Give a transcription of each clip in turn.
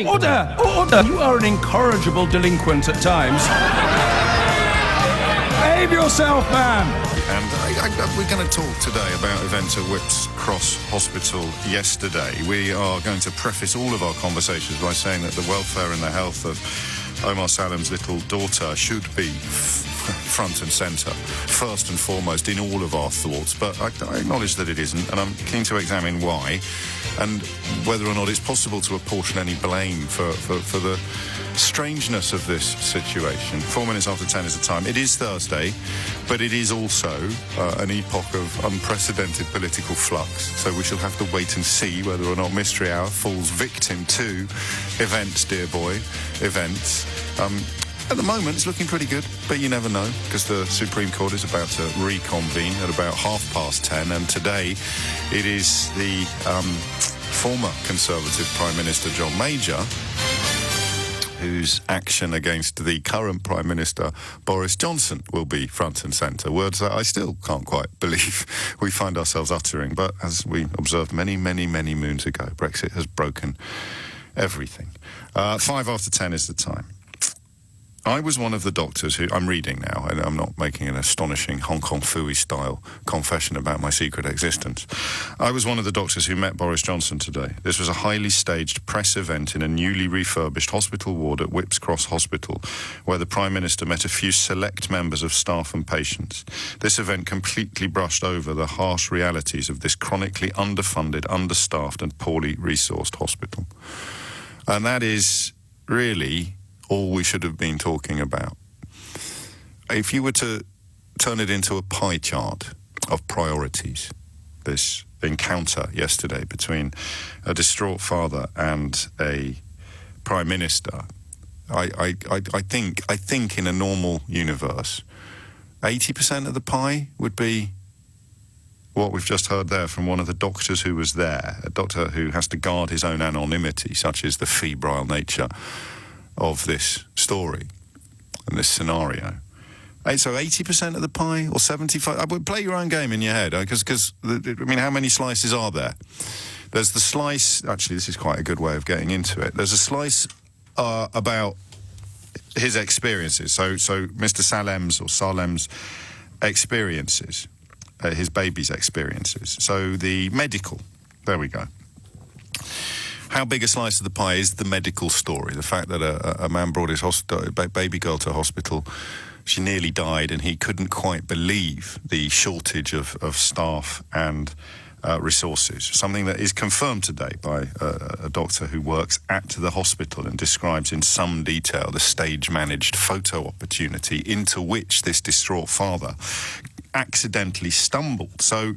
Order! Order! You are an incorrigible delinquent at times. Behave yourself, man! And we're going to talk today about events at Whipps Cross Hospital yesterday. We are going to preface all of our conversations by saying that the welfare and the health of Omar Salem's little daughter should be front and centre, first and foremost in all of our thoughts, but I acknowledge that it isn't, and I'm keen to examine why and whether or not it's possible to apportion any blame for the strangeness of this situation. 4 minutes after 10 is the time. It is Thursday, but it is also an epoch of unprecedented political flux, so we shall have to wait and see whether or not Mystery Hour falls victim to events, dear boy, events. At the moment, it's looking pretty good, but you never know, because the Supreme Court is about to reconvene at about 10:30, and today it is the former Conservative Prime Minister John Major whose action against the current Prime Minister Boris Johnson will be front and centre. Words that I still can't quite believe we find ourselves uttering, but as we observed many, many, many moons ago, Brexit has broken everything. 10:05 is the time. I was one of the doctors who, I'm reading now, and I'm not making an astonishing Hong Kong Phooey style confession about my secret existence. I was one of the doctors who met Boris Johnson today. This was a highly staged press event in a newly refurbished hospital ward at Whipps Cross Hospital, where the Prime Minister met a few select members of staff and patients. This event completely brushed over the harsh realities of this chronically underfunded, understaffed and poorly resourced hospital. And that is really all we should have been talking about. If you were to turn it into a pie chart of priorities, this encounter yesterday between a distraught father and a prime minister, I think in a normal universe, 80% of the pie would be what we've just heard there from one of the doctors who was there, a doctor who has to guard his own anonymity, such is the febrile nature of this story and this scenario. So 80% of the pie or 75%? I would play your own game in your head, because how many slices are there? There's the slice, actually this is quite a good way of getting into it. There's a slice about his experiences. So Mr. Salem's experiences, his baby's experiences. So the medical, there we go. How big a slice of the pie is the medical story? The fact that a man brought his baby girl to hospital, she nearly died, and he couldn't quite believe the shortage of staff and resources, something that is confirmed today by a doctor who works at the hospital and describes in some detail the stage-managed photo opportunity into which this distraught father accidentally stumbled. So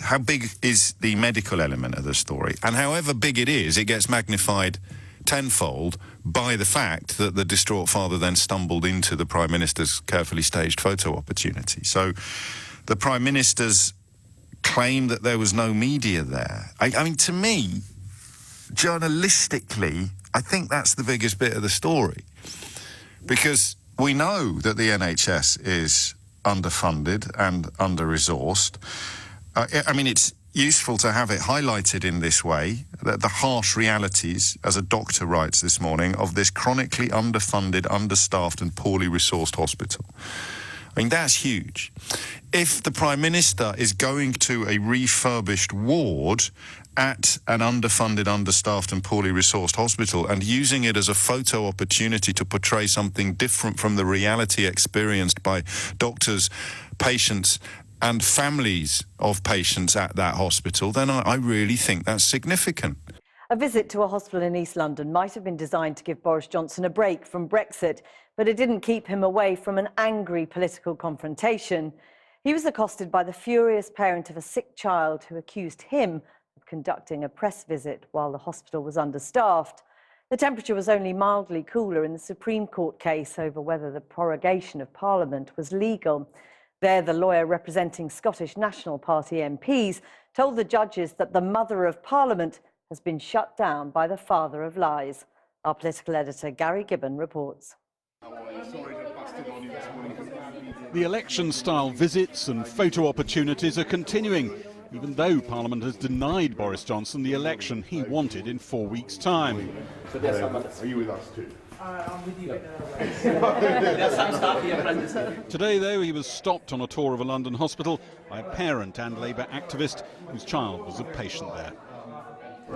how big is the medical element of the story? And however big it is, it gets magnified tenfold by the fact that the distraught father then stumbled into the Prime Minister's carefully staged photo opportunity. So the Prime Minister's claim that there was no media there, I mean, to me, journalistically, I think that's the biggest bit of the story. Because we know that the NHS is underfunded and under-resourced. I mean, it's useful to have it highlighted in this way, that the harsh realities, as a doctor writes this morning, of this chronically underfunded, understaffed and poorly resourced hospital. I mean, that's huge. If the Prime Minister is going to a refurbished ward at an underfunded, understaffed and poorly resourced hospital and using it as a photo opportunity to portray something different from the reality experienced by doctors, patients and families of patients at that hospital, then I really think that's significant. A visit to a hospital in East London might have been designed to give Boris Johnson a break from Brexit, but it didn't keep him away from an angry political confrontation. He was accosted by the furious parent of a sick child who accused him of conducting a press visit while the hospital was understaffed. The temperature was only mildly cooler in the Supreme Court case over whether the prorogation of Parliament was legal. There, the lawyer representing Scottish National Party MPs told the judges that the Mother of Parliament has been shut down by the father of lies. Our political editor, Gary Gibbon, reports. The election-style visits and photo opportunities are continuing. even though Parliament has denied Boris Johnson the election he wanted in 4 weeks' time. Are you with us too? I'm with you. Today, though, he was stopped on a tour of a London hospital by a parent and Labour activist whose child was a patient there.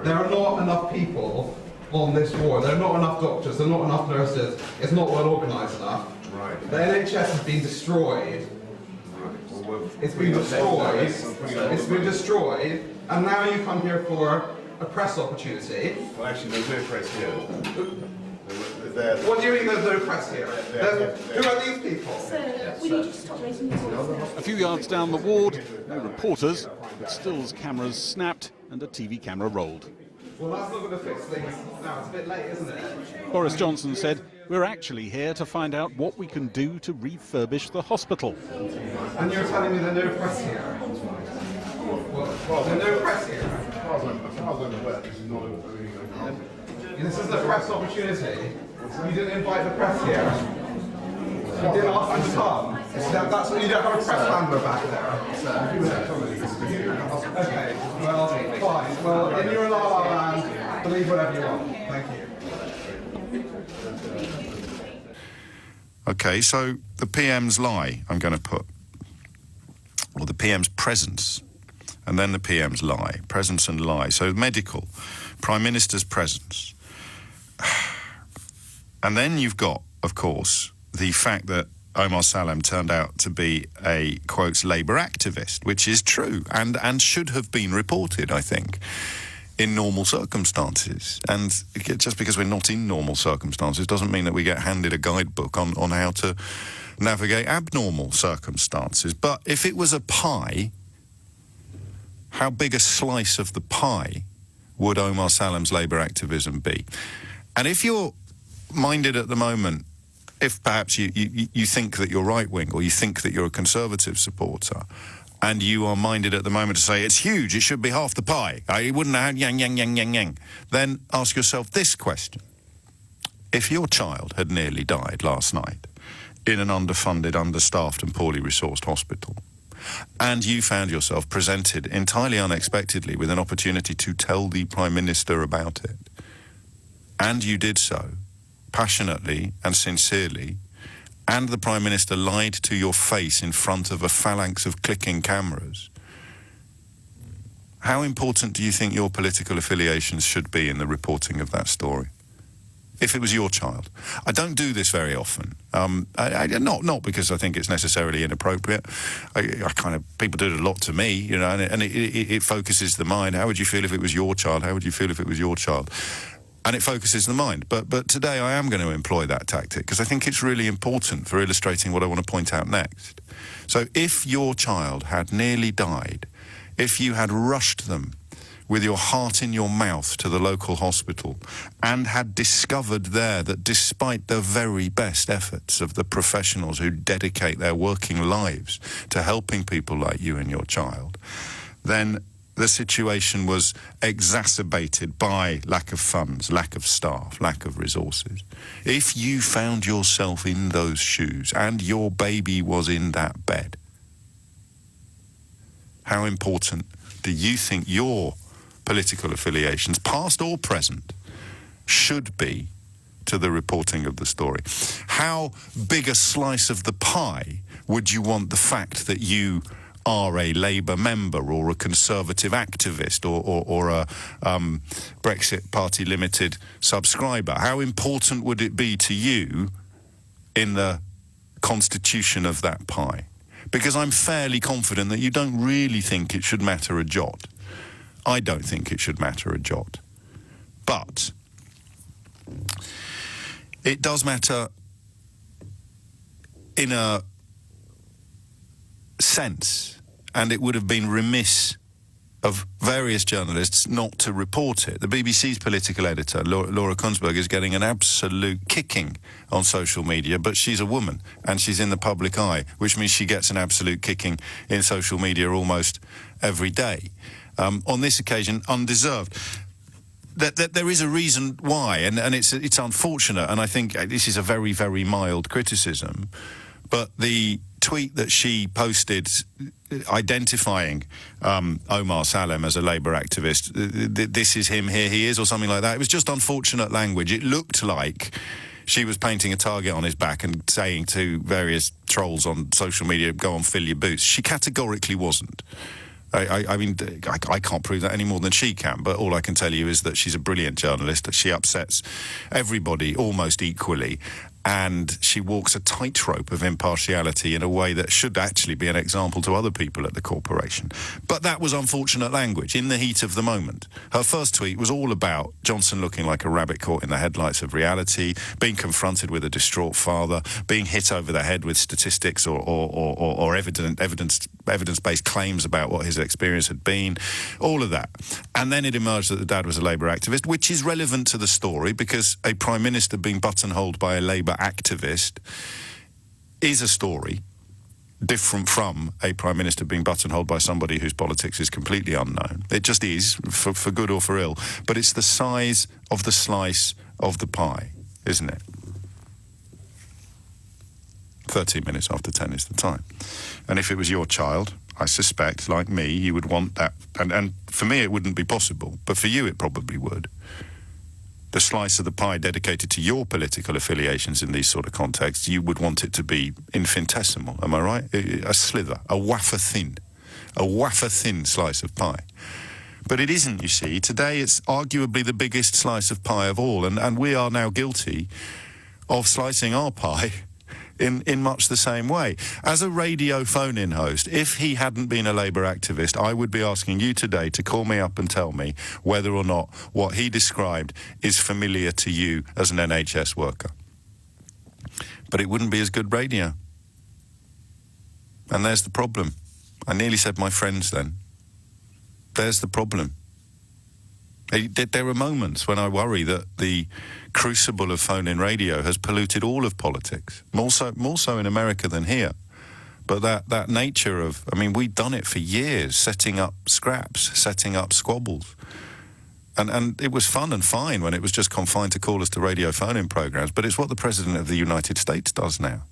There are not enough people on this ward. There are not enough doctors. There are not enough nurses. It's not well organised enough. Right. The NHS has been destroyed. It's been destroyed. It's been destroyed. And now you come here for a press opportunity. Well, actually, there's no press here. What do you mean there's no press here? Who are these people? We need to stop raising the voice. A few yards down the ward, no reporters, but stills cameras snapped and a TV camera rolled. Well, that's not going to fix things now. It's a bit late, isn't it? Boris Johnson said, "We're actually here to find out what we can do to refurbish the hospital." And you're telling me there's no press here? Well, there's no press here. As far as I'm aware, this is not This is a press opportunity. You didn't invite the press here. You didn't ask them to come. That's what you don't have a press handler back there. Okay, well, fine. Well, in your la la land, believe whatever you want. Thank you. Okay, so the PM's lie, I'm going to put, or the PM's presence, and then the PM's lie, presence and lie. So medical, Prime Minister's presence. And then you've got, of course, the fact that Omar Salem turned out to be a, quotes, Labour activist, which is true and should have been reported, I think, in normal circumstances. And just because we're not in normal circumstances doesn't mean that we get handed a guidebook on how to navigate abnormal circumstances. But if it was a pie, how big a slice of the pie would Omar Salem's Labour activism be? And if you're minded at the moment, if perhaps you think that you're right-wing or you think that you're a Conservative supporter, and you are minded at the moment to say it's huge, it should be half the pie, it wouldn't have yang, then ask yourself this question. If your child had nearly died last night in an underfunded, understaffed and poorly resourced hospital, and you found yourself presented entirely unexpectedly with an opportunity to tell the Prime Minister about it, and you did so passionately and sincerely, and the Prime Minister lied to your face in front of a phalanx of clicking cameras, how important do you think your political affiliations should be in the reporting of that story? If it was your child. I don't do this very often. Not because I think it's necessarily inappropriate. People do it a lot to me, you know, and it focuses the mind. How would you feel if it was your child? How would you feel if it was your child? And it focuses the mind. But today I am going to employ that tactic because I think it's really important for illustrating what I want to point out next. So if your child had nearly died, if you had rushed them with your heart in your mouth to the local hospital and had discovered there that despite the very best efforts of the professionals who dedicate their working lives to helping people like you and your child, then the situation was exacerbated by lack of funds, lack of staff, lack of resources. If you found yourself in those shoes and your baby was in that bed, how important do you think your political affiliations, past or present, should be to the reporting of the story? How big a slice of the pie would you want the fact that you are a Labour member or a Conservative activist or a Brexit Party Limited subscriber? How important would it be to you in the constitution of that pie? Because I'm fairly confident that you don't really think it should matter a jot. I don't think it should matter a jot. But it does matter in a sense, and it would have been remiss of various journalists not to report it. The BBC's political editor, Laura Kunsberg, is getting an absolute kicking on social media, but she's a woman and she's in the public eye, which means she gets an absolute kicking in social media almost every day. On this occasion, undeserved. There is a reason why, and it's unfortunate, and I think this is a very, very mild criticism, but the tweet that she posted identifying Omar Salem as a Labour activist, this is him, here he is, or something like that. It was just unfortunate language. It looked like she was painting a target on his back and saying to various trolls on social media, go on, fill your boots. She categorically wasn't. I mean, I can't prove that any more than she can, but all I can tell you is that she's a brilliant journalist, that she upsets everybody almost equally, and she walks a tightrope of impartiality in a way that should actually be an example to other people at the corporation. But that was unfortunate language in the heat of the moment. Her first tweet was all about Johnson looking like a rabbit caught in the headlights of reality, being confronted with a distraught father, being hit over the head with statistics or evidence-based claims about what his experience had been, all of that. And then it emerged that the dad was a Labour activist, which is relevant to the story because a Prime Minister being buttonholed by a Labour activist is a story different from a Prime Minister being buttonholed by somebody whose politics is completely unknown. It just is, for good or for ill. But it's the size of the slice of the pie, isn't it? 13 minutes after 10 is the time. And if it was your child, I suspect, like me, you would want that. And for me, it wouldn't be possible. But for you, it probably would. The slice of the pie dedicated to your political affiliations in these sort of contexts, you would want it to be infinitesimal, am I right? A slither, a wafer thin slice of pie. But it isn't, you see. Today it's arguably the biggest slice of pie of all, and we are now guilty of slicing our pie in much the same way. As a radio phone-in host, if he hadn't been a Labour activist, I would be asking you today to call me up and tell me whether or not what he described is familiar to you as an NHS worker. But it wouldn't be as good radio. And there's the problem. I nearly said my friends then. There's the problem. There are moments when I worry that the crucible of phone-in radio has polluted all of politics, more so in America than here. But that nature of, I mean, we've done it for years, setting up scraps, setting up squabbles. And it was fun and fine when it was just confined to callers to radio phone-in programs, but it's what the President of the United States does now.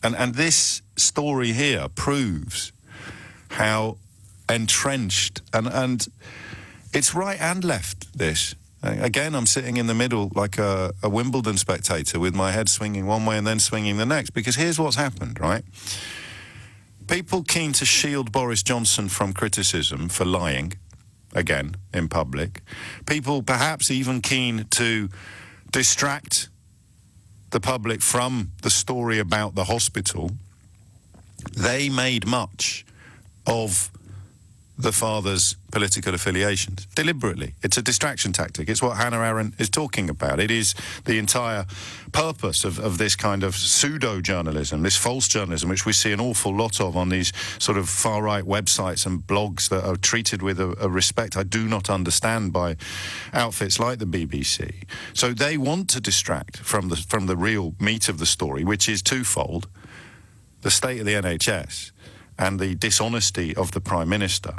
And this story here proves how entrenched, and it's right and left, this. Again, I'm sitting in the middle like a Wimbledon spectator with my head swinging one way and then swinging the next, because here's what's happened, right? People keen to shield Boris Johnson from criticism for lying, again, in public. People perhaps even keen to distract the public from the story about the hospital. They made much of the father's political affiliations, deliberately. It's a distraction tactic. It's what Hannah Arendt is talking about. It is the entire purpose of this kind of pseudo-journalism, this false journalism, which we see an awful lot of on these sort of far-right websites and blogs that are treated with a respect I do not understand by outfits like the BBC. So they want to distract from the real meat of the story, which is twofold: the state of the NHS and the dishonesty of the Prime Minister.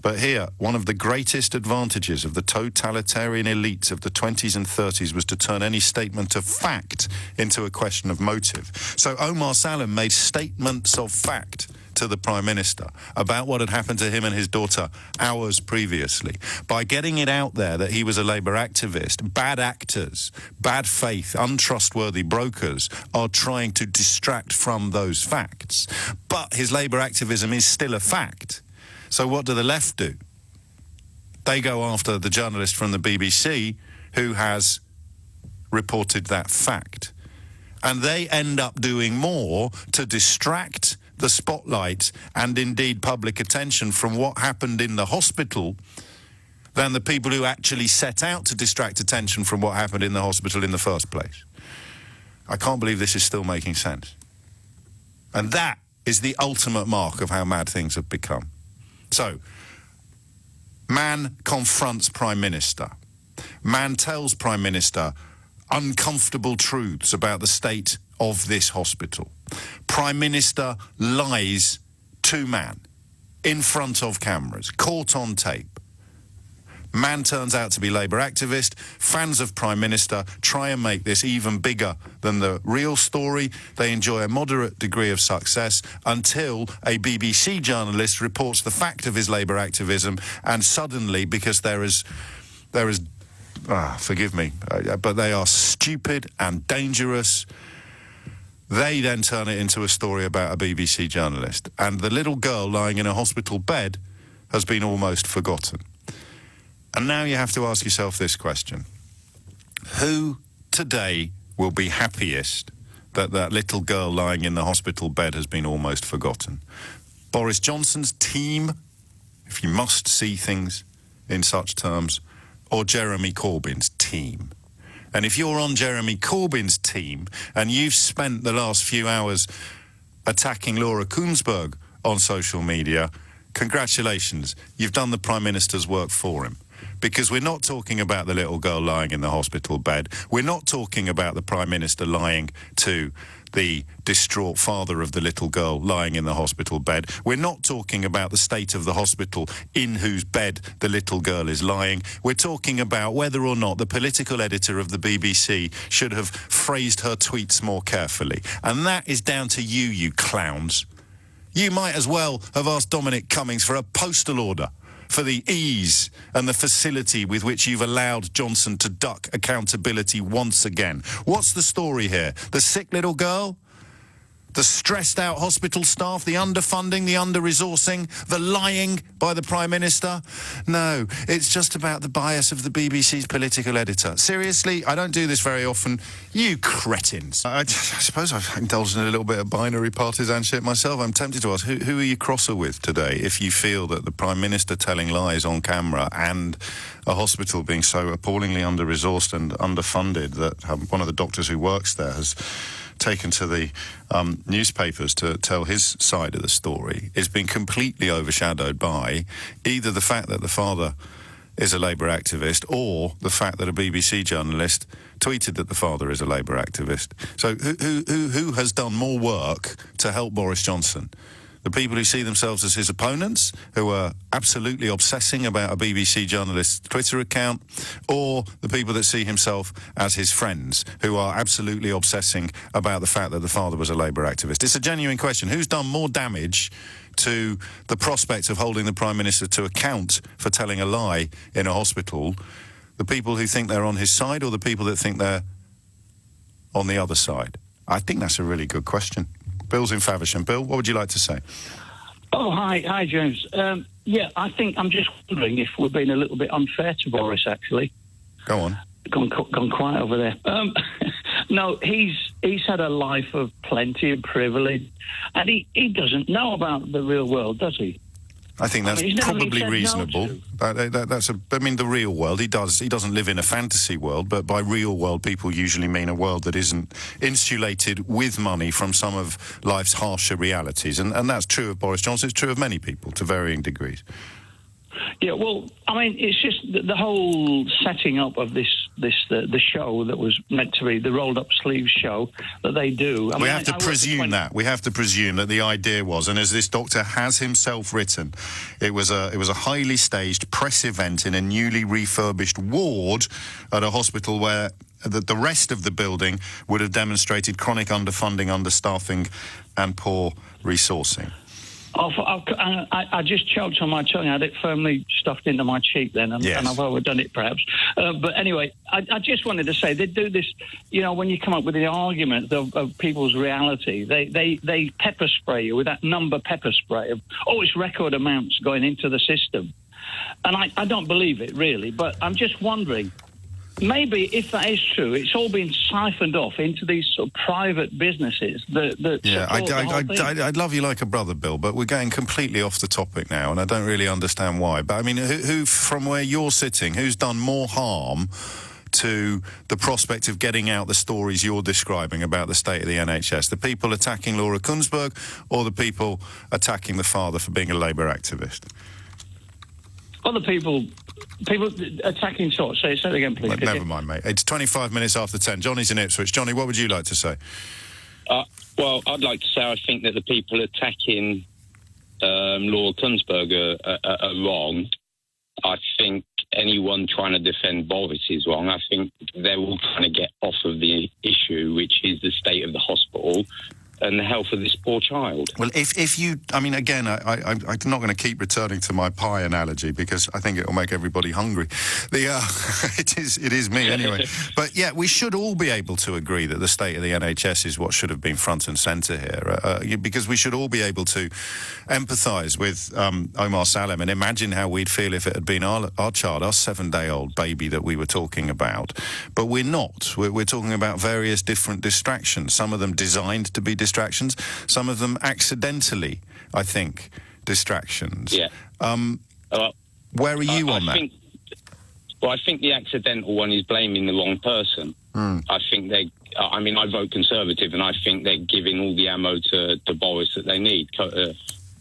But here, one of the greatest advantages of the totalitarian elites of the 20s and 30s was to turn any statement of fact into a question of motive. So Omar Salem made statements of fact to the Prime Minister about what had happened to him and his daughter hours previously. By getting it out there that he was a Labour activist, bad actors, bad faith, untrustworthy brokers are trying to distract from those facts. But his Labour activism is still a fact. So what do the left do? They go after the journalist from the BBC who has reported that fact. And they end up doing more to distract the spotlight and indeed public attention from what happened in the hospital than the people who actually set out to distract attention from what happened in the hospital in the first place. I can't believe this is still making sense. And that is the ultimate mark of how mad things have become. So, man confronts Prime Minister. Man tells Prime Minister uncomfortable truths about the state of this hospital. Prime Minister lies to man in front of cameras, caught on tape. Man turns out to be Labour activist. Fans of Prime Minister try and make this even bigger than the real story. They enjoy a moderate degree of success until a BBC journalist reports the fact of his Labour activism, and suddenly, because there is forgive me, but they are stupid and dangerous, they then turn it into a story about a BBC journalist. And the little girl lying in a hospital bed has been almost forgotten. And now you have to ask yourself this question. Who today will be happiest that that little girl lying in the hospital bed has been almost forgotten? Boris Johnson's team, if you must see things in such terms, or Jeremy Corbyn's team? And if you're on Jeremy Corbyn's team and you've spent the last few hours attacking Laura Kuenssberg on social media, congratulations, you've done the Prime Minister's work for him. Because we're not talking about the little girl lying in the hospital bed. We're not talking about the Prime Minister lying to the distraught father of the little girl lying in the hospital bed. We're not talking about the state of the hospital in whose bed the little girl is lying. We're talking about whether or not the political editor of the BBC should have phrased her tweets more carefully. And that is down to you, you clowns. You might as well have asked Dominic Cummings for a postal order for the ease and the facility with which you've allowed Johnson to duck accountability once again. What's the story here? The sick little girl? The stressed-out hospital staff? The underfunding? The under-resourcing? The lying by the Prime Minister? No, it's just about the bias of the BBC's political editor. Seriously, I don't do this very often. You cretins. I suppose I've indulged in a little bit of binary partisanship myself. I'm tempted to ask, who are you crosser with today if you feel that the Prime Minister telling lies on camera and a hospital being so appallingly under-resourced and underfunded that one of the doctors who works there has taken to the newspapers to tell his side of the story, is being completely overshadowed by either the fact that the father is a Labour activist or the fact that a BBC journalist tweeted that the father is a Labour activist. So who has done more work to help Boris Johnson? The people who see themselves as his opponents, who are absolutely obsessing about a BBC journalist's Twitter account, or the people that see himself as his friends, who are absolutely obsessing about the fact that the father was a Labour activist? It's a genuine question. Who's done more damage to the prospect of holding the Prime Minister to account for telling a lie in a hospital? The people who think they're on his side, or the people that think they're on the other side? I think that's a really good question. Bill's in Faversham. Bill, what would you like to say? Oh, hi, James. Yeah, I think I'm just wondering if we're being a little bit unfair to Boris, actually. Go on. Gone quiet over there. No, he's had a life of plenty of privilege, and he doesn't know about the real world, does he? I think that's probably reasonable. That's the real world. He doesn't live in a fantasy world, but by real world, people usually mean a world that isn't insulated with money from some of life's harsher realities. And that's true of Boris Johnson. It's true of many people to varying degrees. Yeah, well, I mean, it's just the whole setting up of the show that was meant to be the rolled-up sleeves show that they do. We have to presume that. We have to presume that the idea was, and as this doctor has himself written, it was a highly staged press event in a newly refurbished ward at a hospital where the rest of the building would have demonstrated chronic underfunding, understaffing, and poor resourcing. I just choked on my tongue. I had it firmly stuffed into my cheek then, and I've overdone it perhaps. But anyway, I just wanted to say, they do this, when you come up with the argument of people's reality, they pepper spray you with that number pepper spray of, it's record amounts going into the system. And I don't believe it, really, but I'm just wondering, maybe if that is true, it's all been siphoned off into these sort of private businesses I'd love you like a brother, Bill, but we're getting completely off the topic now, and I don't really understand why. But I mean, who from where you're sitting, who's done more harm to the prospect of getting out the stories you're describing about the state of the NHS? The people attacking Laura Kuenssberg, or the people attacking the father for being a Labour activist? Other people attacking sorts. Say it again, please. Never mind, mate. It's 25 minutes after 10. Johnny's in Ipswich. Johnny, what would you like to say? Well, I'd like to say I think that the people attacking Laura Kuenssberg are wrong. I think anyone trying to defend Boris is wrong. I think they're all trying to get off of the issue, which is the state of the hospital and the health of this poor child. Well, if you, I mean, again, I'm not going to keep returning to my pie analogy because I think it will make everybody hungry. It is me anyway. But yeah, we should all be able to agree that the state of the NHS is what should have been front and centre here, because we should all be able to empathise with Omar Salem and imagine how we'd feel if it had been our child, our 7-day-old baby that we were talking about. But we're not. We're talking about various different distractions. Some of them designed to be distractions, some of them accidentally, I think, distractions. Yeah. Where are you on that? I think the accidental one is blaming the wrong person. I think I vote Conservative, and I think they're giving all the ammo to Boris that they need.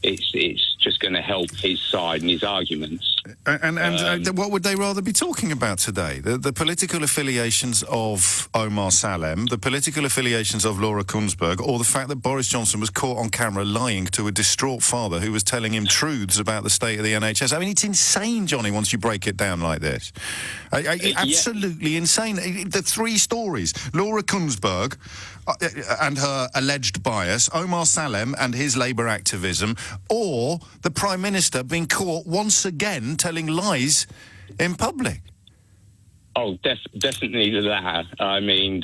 It's just going to help his side and his arguments. And what would they rather be talking about today? The political affiliations of Omar Salem, the political affiliations of Laura Kunsberg, or the fact that Boris Johnson was caught on camera lying to a distraught father who was telling him truths about the state of the NHS? I mean, it's insane, Johnny, once you break it down like this. Absolutely insane. The 3 stories, Laura Kunsberg and her alleged bias, Omar Salem and his Labour activism, or the Prime Minister being caught once again telling lies in public. Oh, definitely that. I mean,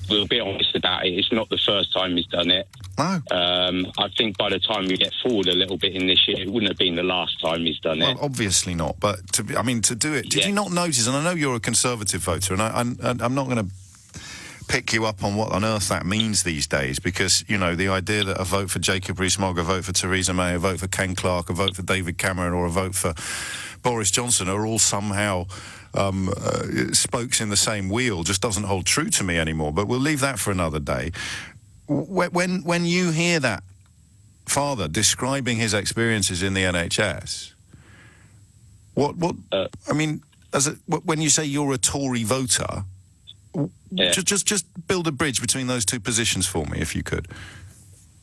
we'll be honest about it. It's not the first time he's done it. No. I think by the time we get forward a little bit in this year, it wouldn't have been the last time he's done it. Well, obviously not. But to do it, did you not notice? And I know you're a Conservative voter, and I'm not going to pick you up on what on earth that means these days, because, you know, the idea that a vote for Jacob Rees-Mogg, a vote for Theresa May, a vote for Ken Clarke, a vote for David Cameron, or a vote for Boris Johnson are all somehow spokes in the same wheel just doesn't hold true to me anymore. But we'll leave that for another day. When you hear that father describing his experiences in the NHS, I mean, when you say you're a Tory voter, just build a bridge between those two positions for me, if you could.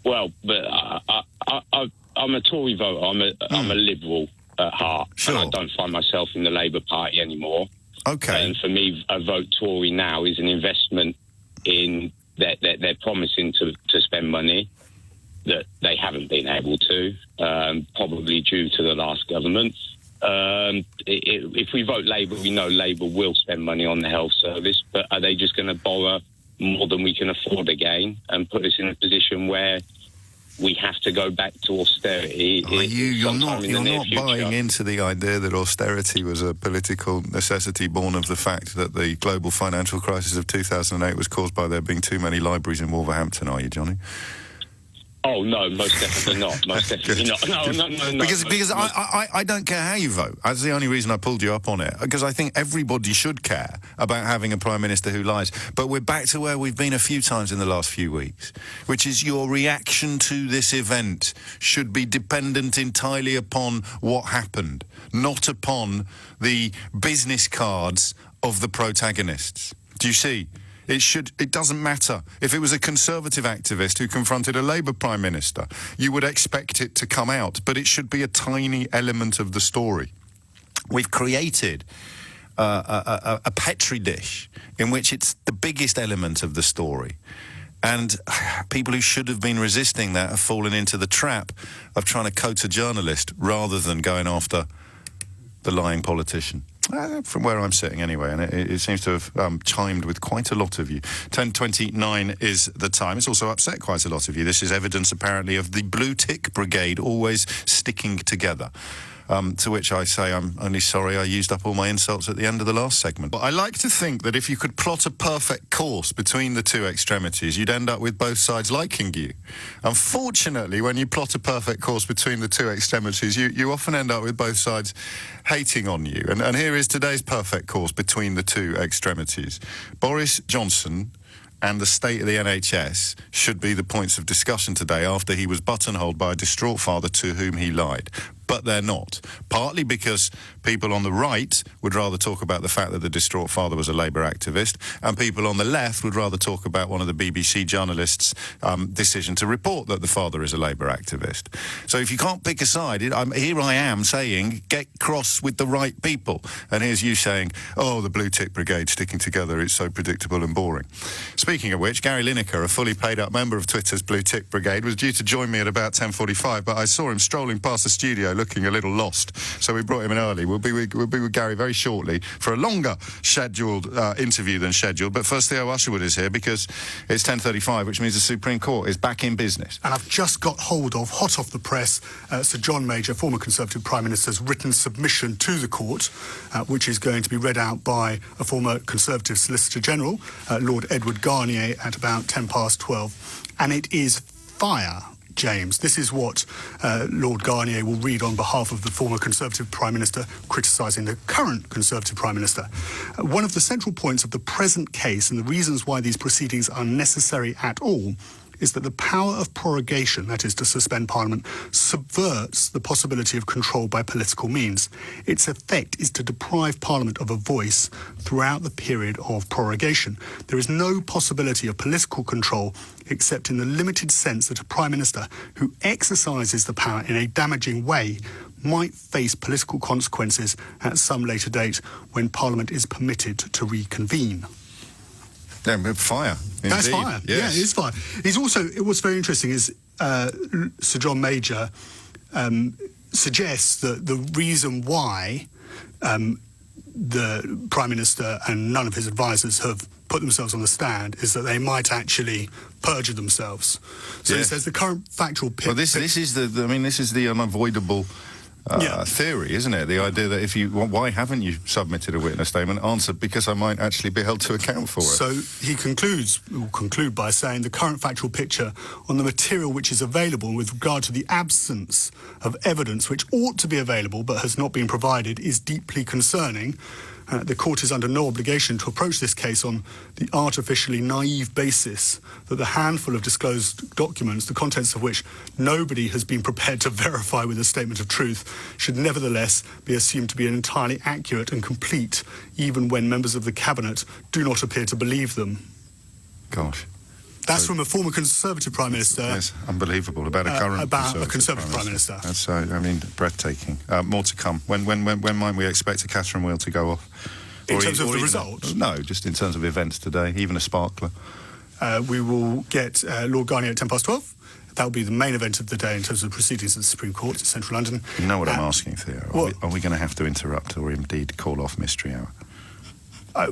Well, but I'm a Tory voter. I'm a Liberal at heart. Sure. And I don't find myself in the Labour Party anymore. Okay. And for me, a vote Tory now is an investment in that they're promising to spend money that they haven't been able to, probably due to the last government. If we vote Labour, we know Labour will spend money on the health service, but are they just going to borrow more than we can afford again and put us in a position where we have to go back to austerity? You're not buying into the idea that austerity was a political necessity born of the fact that the global financial crisis of 2008 was caused by there being too many libraries in Wolverhampton, are you, Johnny? Oh, no, most definitely not. Most definitely not. No. Because I don't care how you vote. That's the only reason I pulled you up on it. Because I think everybody should care about having a Prime Minister who lies. But we're back to where we've been a few times in the last few weeks, which is your reaction to this event should be dependent entirely upon what happened, not upon the business cards of the protagonists. Do you see? It doesn't matter. If it was a Conservative activist who confronted a Labour Prime Minister, you would expect it to come out, but it should be a tiny element of the story. We've created a Petri dish in which it's the biggest element of the story. And people who should have been resisting that have fallen into the trap of trying to coat a journalist rather than going after the lying politician. From where I'm sitting anyway, and it seems to have chimed with quite a lot of you. 10:29 is the time. It's also upset quite a lot of you. This is evidence, apparently, of the blue tick brigade always sticking together. To which I say I'm only sorry I used up all my insults at the end of the last segment. But I like to think that if you could plot a perfect course between the two extremities, you'd end up with both sides liking you. Unfortunately, when you plot a perfect course between the two extremities, you often end up with both sides hating on you. And here is today's perfect course between the two extremities. Boris Johnson and the state of the NHS should be the points of discussion today after he was buttonholed by a distraught father to whom he lied. but they're not. Partly because people on the right would rather talk about the fact that the distraught father was a Labour activist, and people on the left would rather talk about one of the BBC journalists' decision to report that the father is a Labour activist. So if you can't pick a side, here I am saying, get cross with the right people. And here's you saying, oh, the blue tick brigade sticking together is so predictable and boring. Speaking of which, Gary Lineker, a fully paid up member of Twitter's blue tick brigade, was due to join me at about 10:45, but I saw him strolling past the studio looking a little lost, so we brought him in early. We'll be with Gary very shortly for a longer scheduled interview than scheduled, but first Theo Usherwood is here because it's 10:35, which means the Supreme Court is back in business. And I've just got hold of, hot off the press, Sir John Major, former Conservative Prime Minister's written submission to the court, which is going to be read out by a former Conservative Solicitor General, Lord Edward Garnier, at about 12:10. And it is fire, James. This is what Lord Garnier will read on behalf of the former Conservative Prime Minister, criticising the current Conservative Prime Minister. One of the central points of the present case and the reasons why these proceedings are necessary at all is that the power of prorogation, that is to suspend Parliament, subverts the possibility of control by political means. Its effect is to deprive Parliament of a voice throughout the period of prorogation. There is no possibility of political control except in the limited sense that a Prime Minister who exercises the power in a damaging way might face political consequences at some later date when Parliament is permitted to reconvene. Yeah, fire. Indeed. That's fire. Yes. Yeah, it is fire. He's also, what's very interesting is Sir John Major suggests that the reason why the Prime Minister and none of his advisors have put themselves on the stand is that they might actually perjure themselves. So he says the current factual picture. Well, this is the unavoidable theory, isn't it? The idea that why haven't you submitted a witness statement? Answer, because I might actually be held to account for it. So he will conclude by saying the current factual picture on the material which is available with regard to the absence of evidence which ought to be available but has not been provided is deeply concerning. The court is under no obligation to approach this case on the artificially naive basis that the handful of disclosed documents, the contents of which nobody has been prepared to verify with a statement of truth, should nevertheless be assumed to be entirely accurate and complete, even when members of the Cabinet do not appear to believe them. Gosh. That's from a former Conservative Prime Minister. Yes, unbelievable. About a current Conservative Prime Minister. That's, breathtaking. More to come. When might we expect a Catherine wheel to go off? In terms of the result? No, just in terms of events today, even a sparkler. We will get Lord Garnier at 12:10. That will be the main event of the day in terms of proceedings at the Supreme Court in central London. You know what I'm asking, Theo? Are we going to have to interrupt or indeed call off Mystery Hour?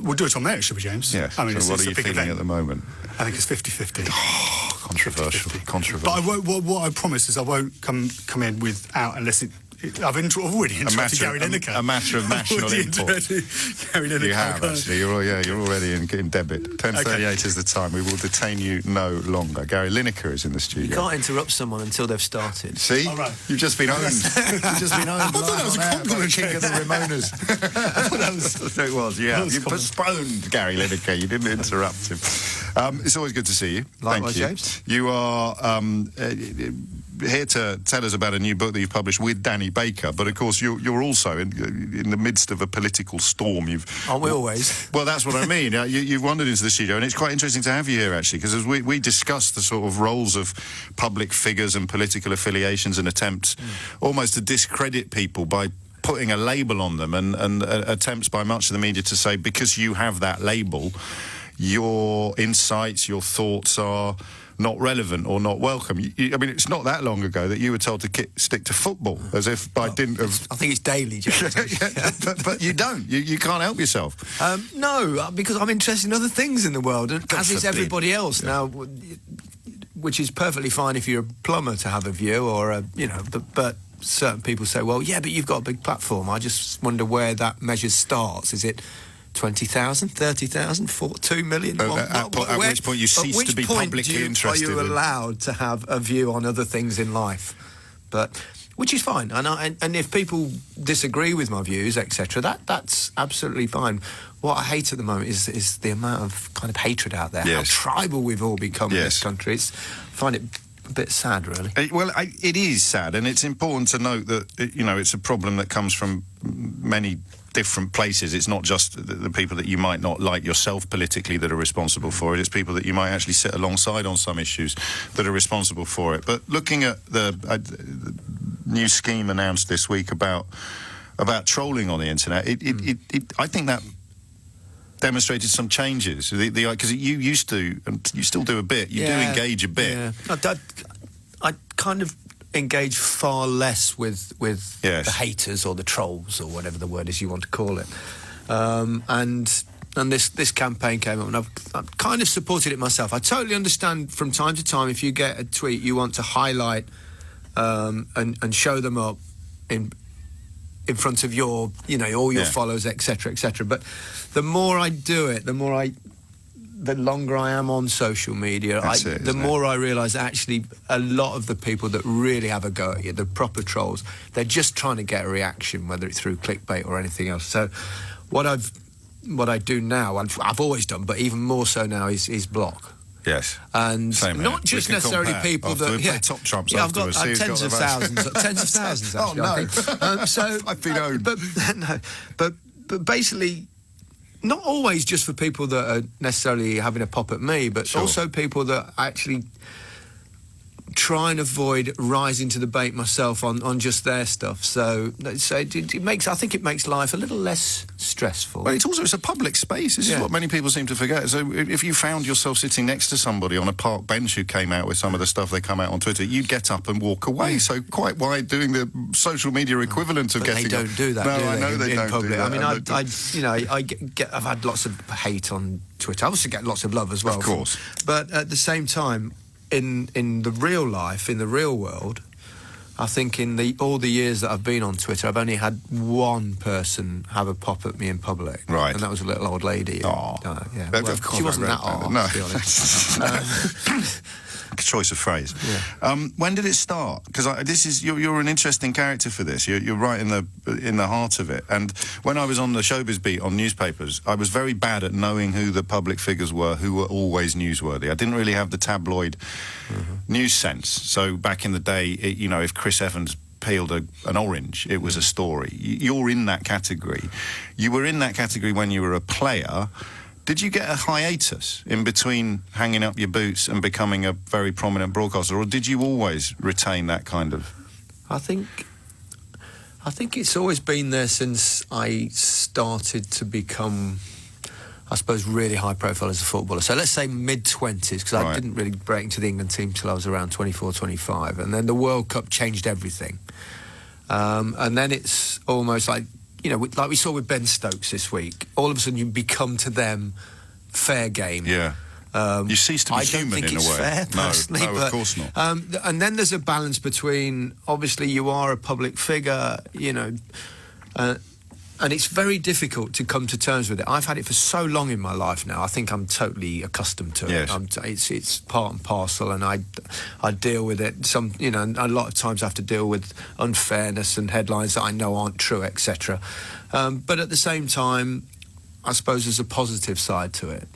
We'll do it on merit, shall we, James? Yes. I mean, so what are you feeling at the moment? I think it's 50-50. Oh, controversial. 50-50. Controversial. But what I promise is I won't come in without, unless I've already interrupted Gary Lineker. A matter of national import. Gary Lineker. You have, actually. You're already in debit. 10:38 is the time. We will detain you no longer. Gary Lineker is in the studio. You can't interrupt someone until they've started. See? All right. You've just been owned. You've just been owned. I thought that was a compliment. King of the Ramonas. I thought that was... It was, yeah. You postponed Gary Lineker. You didn't interrupt him. It's always good to see you. Likewise, Thank you. James. You are... here to tell us about a new book that you've published with Danny Baker, but of course you're also in the midst of a political storm. Aren't we always? Well, that's what I mean. You've wandered into the studio, and it's quite interesting to have you here, actually, because as we discussed the sort of roles of public figures and political affiliations and attempts almost to discredit people by putting a label on them, and attempts by much of the media to say, because you have that label, your insights, your thoughts are not relevant or not welcome. I mean, it's not that long ago that you were told to stick to football, as if by dint of... I think it's daily, James. but you don't. You can't help yourself. No, because I'm interested in other things in the world, as is everybody else now, which is perfectly fine if you're a plumber to have a view, or but certain people say, well, yeah, but you've got a big platform. I just wonder where that measure starts. Is it 20,000, 30,000, 2 million? At which point you cease to be publicly interested. Are you allowed to have a view on other things in life? Which is fine, and if people disagree with my views, etc., that's absolutely fine. What I hate at the moment is the amount of kind of hatred out there. Yes. How tribal we've all become in this country. I find it a bit sad, really. It is sad, and it's important to note that it's a problem that comes from many different places. It's not just the people that you might not like yourself politically that are responsible for it. It's people that you might actually sit alongside on some issues that are responsible for it. But looking at the new scheme announced this week about trolling on the internet, I think that demonstrated some changes. Because you used to, and you still do a bit. You do engage a bit. Yeah. I kind of engage far less with the haters or the trolls or whatever the word is you want to call it. And this campaign came up, and I've kind of supported it myself. I totally understand from time to time if you get a tweet you want to highlight and show them up in front of your, all your followers, etc., etc. But the more I do it, the longer I am on social media, the more I realise actually a lot of the people that really have a go at you, the proper trolls, they're just trying to get a reaction, whether it's through clickbait or anything else. So what I do now, I've always done, but even more so now, is block. Yes, and same not just necessarily people that top trumps. I've got tens of thousands. Actually, oh no! So I've been owned. But basically, not always just for people that are necessarily having a pop at me, but also people that actually try and avoid rising to the bait myself on just their stuff. So it makes, I think it makes life a little less stressful. Well, it's a public space. This is what many people seem to forget. So if you found yourself sitting next to somebody on a park bench who came out with some of the stuff they come out on Twitter, you'd get up and walk away. So quite why doing the social media equivalent of getting they don't do that. No, do they? I know they don't public. do that. I mean, I've had lots of hate on Twitter. I also get lots of love as well. Of course. But at the same time, in the real life, in the real world, I think in all the years that I've been on Twitter, I've only had one person have a pop at me in public. Right. And that was a little old lady. Oh. Yeah. Well, she wasn't that old, no. to be honest. Choice of phrase. Yeah. When did it start? Because you're an interesting character for this. You're right in the heart of it. And when I was on the showbiz beat on newspapers, I was very bad at knowing who the public figures were who were always newsworthy. I didn't really have the tabloid news sense. So back in the day, if Chris Evans peeled an orange, it was a story. You're in that category. You were in that category when you were a player. Did you get a hiatus in between hanging up your boots and becoming a very prominent broadcaster, or did you always retain that kind of... I think it's always been there since I started to become, I suppose, really high profile as a footballer. So let's say mid-20s, because I didn't really break into the England team till I was around 24, 25. And then the World Cup changed everything. And then it's almost like, like we saw with Ben Stokes this week, all of a sudden you become to them fair game. Yeah. You cease to be human in a way. I don't think it's fair, personally. No, of course not. And then there's a balance between, obviously, you are a public figure, and it's very difficult to come to terms with it. I've had it for so long in my life now. I think I'm totally accustomed to it. It's part and parcel, and I deal with it. A lot of times I have to deal with unfairness and headlines that I know aren't true, etc. But at the same time, I suppose there's a positive side to it.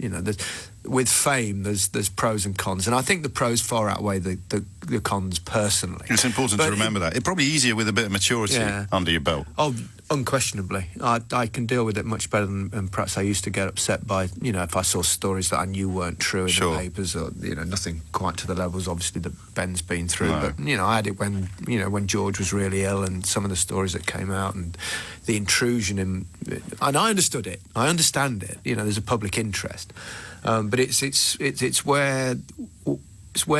With fame, there's pros and cons, and I think the pros far outweigh the cons personally. It's important to remember that. It's probably easier with a bit of maturity under your belt. Oh, unquestionably. I can deal with it much better than perhaps I used to get upset by, if I saw stories that I knew weren't true in the papers, or, nothing quite to the levels, obviously, that Ben's been through. No. But, I had it when George was really ill, and some of the stories that came out, and the intrusion in... And I understood it. I understand it. There's a public interest. But it's where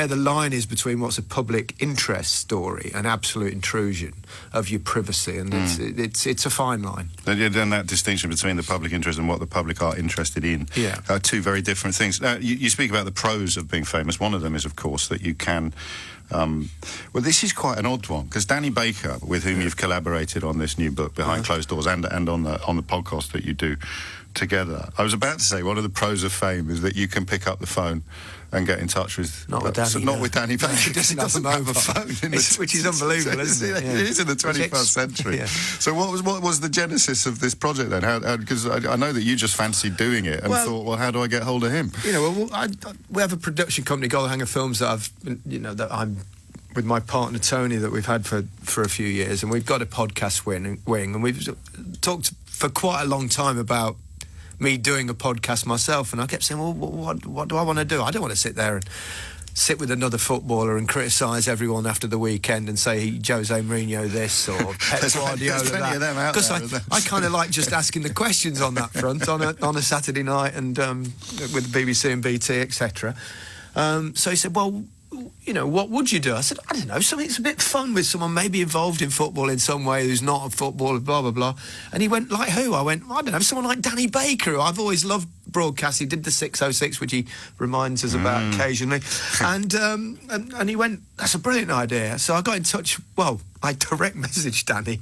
the line is between what's a public interest story and absolute intrusion of your privacy, and it's a fine line. Then that distinction between the public interest and what the public are interested in are two very different things. Now, you speak about the pros of being famous. One of them is, of course, that you can... well, this is quite an odd one, because Danny Baker, with whom you've collaborated on this new book, Behind Closed Doors, and on the podcast that you do together. I was about to say one of the pros of fame is that you can pick up the phone and get in touch with... Not with Danny. Not with Danny Baker. He doesn't have a phone. Which is unbelievable, isn't it? It is in the 21st century. Yeah. So what was the genesis of this project then? Because I know that you just fancied doing it and thought, well, how do I get hold of him? You know, we have a production company, Goldhanger Films, that I'm with my partner Tony, that we've had for a few years, and we've got a podcast wing, and we've talked for quite a long time about me doing a podcast myself, and I kept saying, well, what do I want to do? I don't want to sit there and sit with another footballer and criticise everyone after the weekend and say Jose Mourinho this or Pep Guardiola that. Because I kind of like just asking the questions on that front on a Saturday night and with the BBC and BT, etc. So he said, well, you know, what would you do? I said, I don't know, something that's a bit fun with someone maybe involved in football in some way who's not a footballer, blah, blah, blah. And he went, like who? I went, I don't know, someone like Danny Baker, who I've always loved broadcast. He did the 606, which he reminds us about occasionally. And he went, that's a brilliant idea. So I got in touch, I direct messaged Danny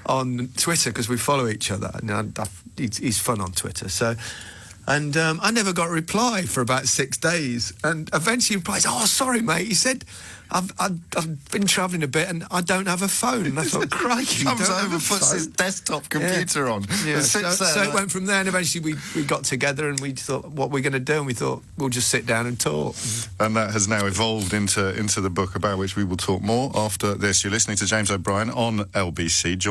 on Twitter because we follow each other. And he's fun on Twitter, so... And I never got a reply for about 6 days. And eventually he replies, oh, sorry, mate. He said, I've been travelling a bit and I don't have a phone. And I thought, crikey, comes over, puts his desktop computer on. Yeah. So it went from there, and eventually we got together and we thought, what we're going to do? And we thought, we'll just sit down and talk. And that has now evolved into the book, about which we will talk more after this. You're listening to James O'Brien on LBC,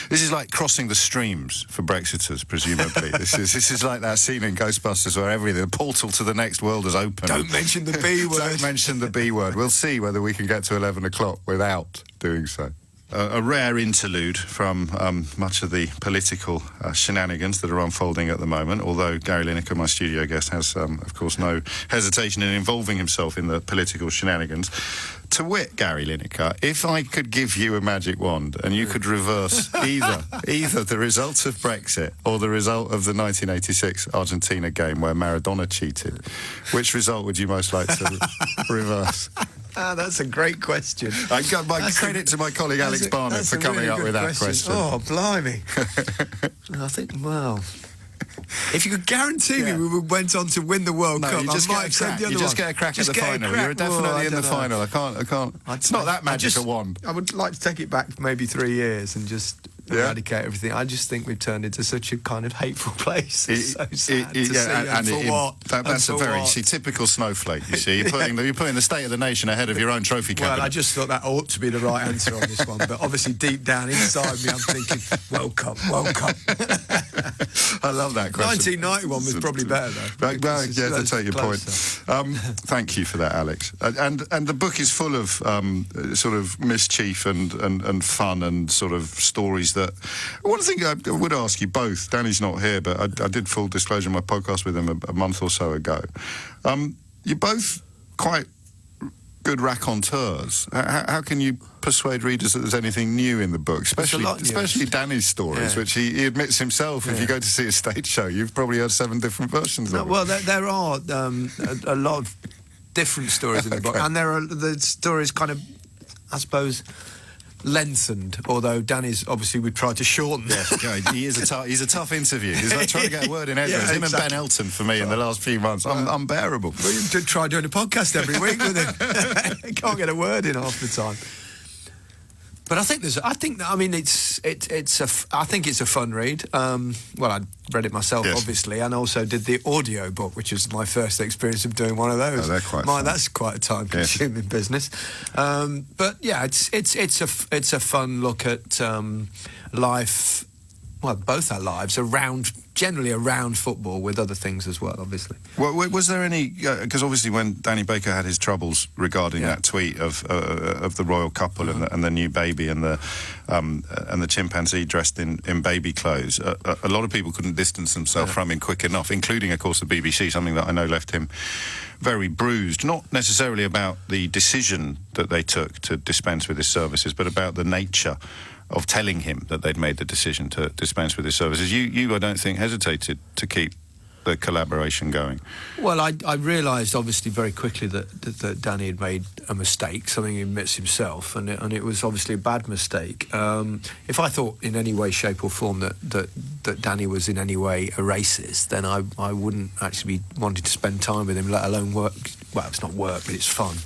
this is like crossing the streams for Brexiters, presumably. this is like that scene in Ghostbusters where the portal to the next world is open. Don't mention the B word. Don't mention the B word. We'll see whether we can get to 11 o'clock without doing so. A rare interlude from much of the political shenanigans that are unfolding at the moment, although Gary Lineker, my studio guest, has, of course, no hesitation in involving himself in the political shenanigans. To wit, Gary Lineker, if I could give you a magic wand and you could reverse either the results of Brexit or the result of the 1986 Argentina game where Maradona cheated, which result would you most like to reverse? That's a great question. I got my credit to my colleague Alex Barnett for coming up with that question. Oh, blimey. I think, if you could guarantee me we went on to win the World Cup, you just I might have said the other one. You just get a crack at the final. You're definitely in the final. I can't. It's not that magic a wand. I would like to take it back maybe 3 years and just eradicate everything. I just think we've turned into such a kind of hateful place. It's so sad to see. And for what? That's a very typical snowflake. You see, you're putting the state of the nation ahead of your own trophy cabinet. Well, I just thought that ought to be the right answer on this one, but obviously deep down inside me, I'm thinking, World Cup. I love that question. 1991 was probably better though. To take your point. Thank you for that, Alex. And the book is full of sort of mischief and fun and sort of stories that... One thing I would ask you both, Danny's not here, but I did full disclosure in my podcast with him a month or so ago. You're both quite good raconteurs. How can you persuade readers that there's anything new in the book, especially Danny's stories, which he admits himself. If you go to see a stage show, you've probably heard 7 different versions of it. Well, there are a lot of different stories in the book, and there are the stories kind of, I suppose, lengthened, although Danny's obviously we've tried to shorten. Yes, he's a tough interview. He's like trying to get a word in edgeways. Him and Ben Elton for me in the last few months, unbearable. Well, you did try doing a podcast every week with him. Can't get a word in half the time. But I think it's a fun read. I read it myself, obviously, and also did the audio book, which is my first experience of doing one of those. Oh, they're quite fun. That's quite a time-consuming business. But yeah, it's a fun look at life. Well, both our lives generally around football, with other things as well, obviously. Well, was there any... Because obviously when Danny Baker had his troubles regarding that tweet of the royal couple and the new baby and the chimpanzee dressed in baby clothes, a lot of people couldn't distance themselves from him quick enough, including, of course, the BBC, something that I know left him very bruised, not necessarily about the decision that they took to dispense with his services, but about the nature of telling him that they'd made the decision to dispense with his services. You I don't think, hesitated to keep the collaboration going? Well, I realised obviously very quickly that Danny had made a mistake, something he admits himself, and it was obviously a bad mistake. If I thought in any way, shape or form that Danny was in any way a racist, then I wouldn't actually be wanting to spend time with him, let alone work. Well, it's not work, but it's fun.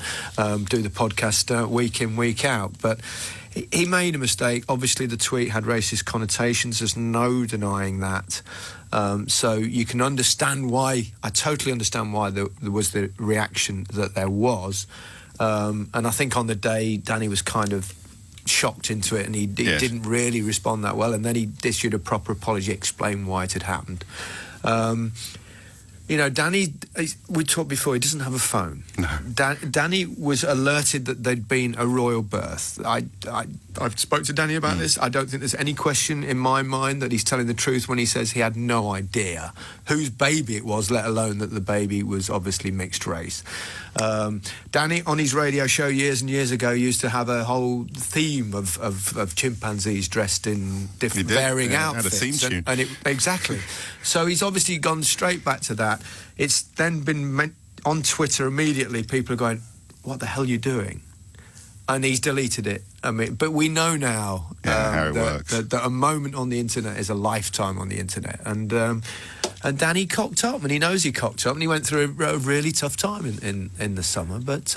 Do the podcast week in, week out. But he made a mistake. Obviously, the tweet had racist connotations. There's no denying that. So you can understand why. I totally understand why there was the reaction that there was. And I think on the day, Danny was kind of shocked into it, and he didn't really respond that well. And then he issued a proper apology, explained why it had happened. You know, Danny, we talked before, he doesn't have a phone. No. Danny was alerted that there'd been a royal birth. I've spoke to Danny about this. I don't think there's any question in my mind that he's telling the truth when he says he had no idea whose baby it was, let alone that the baby was obviously mixed race. Danny, on his radio show years and years ago, used to have a whole theme of chimpanzees dressed in different varying outfits. Had a theme tune. Exactly. So he's obviously gone straight back to that. It's then been on Twitter immediately. People are going, "What the hell are you doing?" And he's deleted it. I mean, but we know now how it works. That a moment on the internet is a lifetime on the internet. And Danny cocked up, and he knows he cocked up, and he went through a really tough time in the summer. But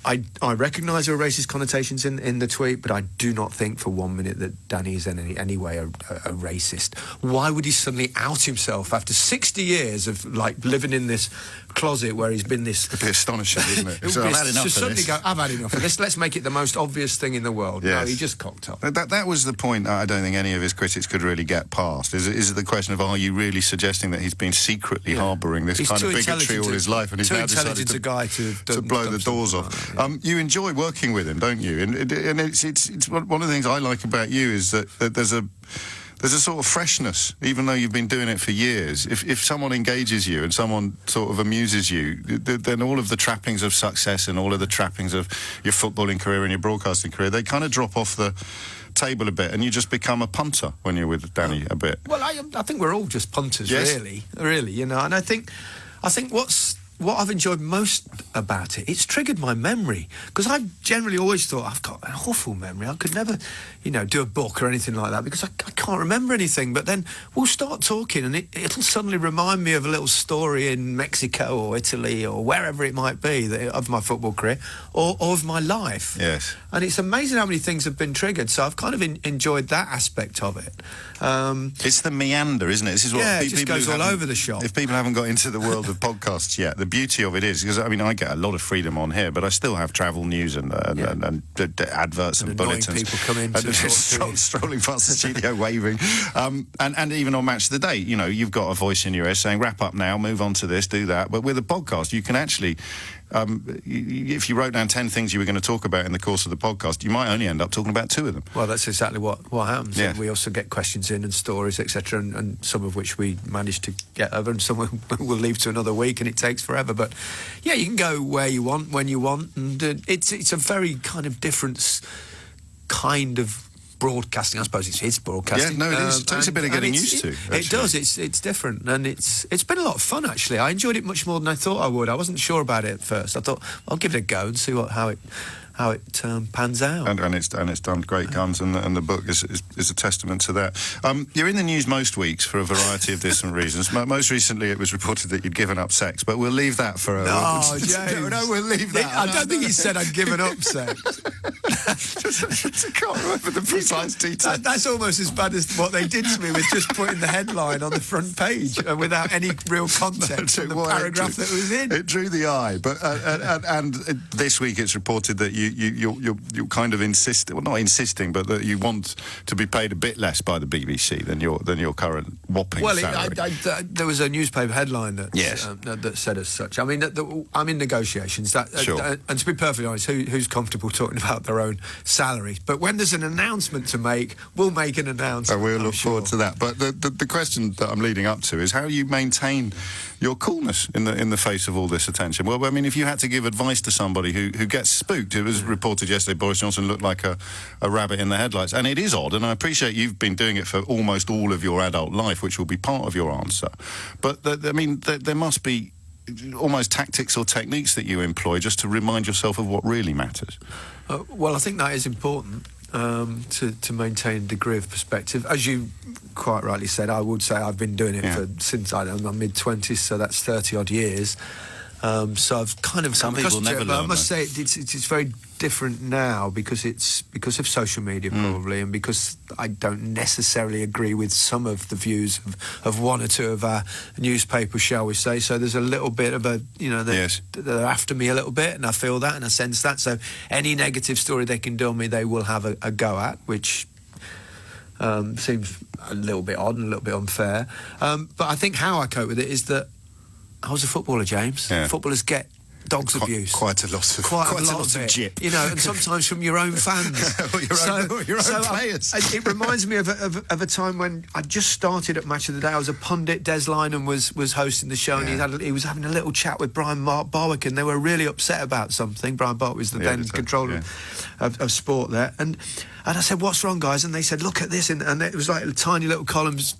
I recognise there are racist connotations in the tweet, but I do not think for 1 minute that Danny is in any way a racist. Why would he suddenly out himself after 60 years of like living in this closet where he's been this... It'd be astonishing, wouldn't it? So I've had enough of suddenly this. go, I've had enough of this. Let's make it the most obvious thing in the world. Yes. No, he just cocked up. That was the point I don't think any of his critics could really get past. Is it the question of, are you really suggesting that he's been secretly harbouring this kind of bigotry all his life, and he's now decided to blow the doors off? You enjoy working with him, don't you? And it's one of the things I like about you is that there's a sort of freshness, even though you've been doing it for years. If someone engages you and someone sort of amuses you, then all of the trappings of success and all of the trappings of your footballing career and your broadcasting career, they kind of drop off the table a bit, and you just become a punter when you're with Danny a bit. Well, I think we're all just punters, yes. really, you know. And I think what I've enjoyed most about it, it's triggered my memory, because I've generally always thought I've got an awful memory. I could never, do a book or anything like that because I can't remember anything. But then we'll start talking and it'll suddenly remind me of a little story in Mexico or Italy or wherever it might be of my football career or of my life. Yes. And it's amazing how many things have been triggered. So I've kind of enjoyed that aspect of it. It's the meander, isn't it? This is what it just goes all over the shop. If people haven't got into the world of podcasts yet, the beauty of it is, because I get a lot of freedom on here, but I still have travel news and adverts and bulletins. People come in to strolling past the studio waving, and even on Match of the Day, you've got a voice in your ear saying, "Wrap up now, move on to this, do that." But with a podcast, you can actually. If you wrote down 10 things you were going to talk about in the course of the podcast, you might only end up talking about 2 of them. Well, that's exactly what happens. Yeah. We also get questions in and stories, etc., and some of which we manage to get over, and some we'll leave to another week, and it takes forever. But yeah, you can go where you want, when you want, and it's a very kind of different kind of broadcasting. I suppose it's broadcasting. Yeah, no, it is. It takes a bit of getting used to. Actually. It does. It's different, and it's been a lot of fun. Actually, I enjoyed it much more than I thought I would. I wasn't sure about it at first. I thought I'll give it a go and see how it pans out. And it's done great guns, and the book is a testament to that. You're in the news most weeks for a variety of different reasons. Most recently, it was reported that you'd given up sex, but we'll leave that for a... Oh, James. No, we'll leave that. I don't think he said I'd given up sex. I can't remember the precise details. That's almost as bad as what they did to me with just putting the headline on the front page without any real context in the paragraph that was in. It drew the eye, but and this week it's reported that you're kind of not insisting, but that you want to be paid a bit less by the BBC than your current whopping salary. There was a newspaper headline that yes. That said as such. I mean, I'm in negotiations. Sure. And to be perfectly honest, who's comfortable talking about their own salary? But when there's an announcement to make, we'll make an announcement. We'll look forward to that. But the question that I'm leading up to is how you maintain your coolness in the face of all this attention. Well, I mean, if you had to give advice to somebody who gets spooked, was reported yesterday, Boris Johnson looked like a rabbit in the headlights. And it is odd, and I appreciate you've been doing it for almost all of your adult life, which will be part of your answer. But, there must be almost tactics or techniques that you employ just to remind yourself of what really matters. Well, I think that is important. To maintain a degree of perspective. As you quite rightly said, I would say I've been doing it since I don't know, my mid-20s, so that's 30-odd years. So I've kind of... Some people never learn, I must say it's very different now because of social media probably, and because I don't necessarily agree with some of the views of one or two of our newspapers, shall we say. So there's a little bit of they're after me a little bit, and I feel that and I sense that. So any negative story they can do on me, they will have a go at, which seems a little bit odd and a little bit unfair. But I think how I cope with it is that I was a footballer, James. Yeah. Footballers get dogs abuse. Quite a lot of jip. You know, and sometimes from your own fans. your own players. It reminds me of a time when I just started at Match of the Day. I was a pundit. Des Lynam was hosting the show, and he was having a little chat with Brian Barwick, and they were really upset about something. Brian Barwick was the then controller of sport there, and I said, "What's wrong, guys?" And they said, "Look at this," and it was like tiny little columns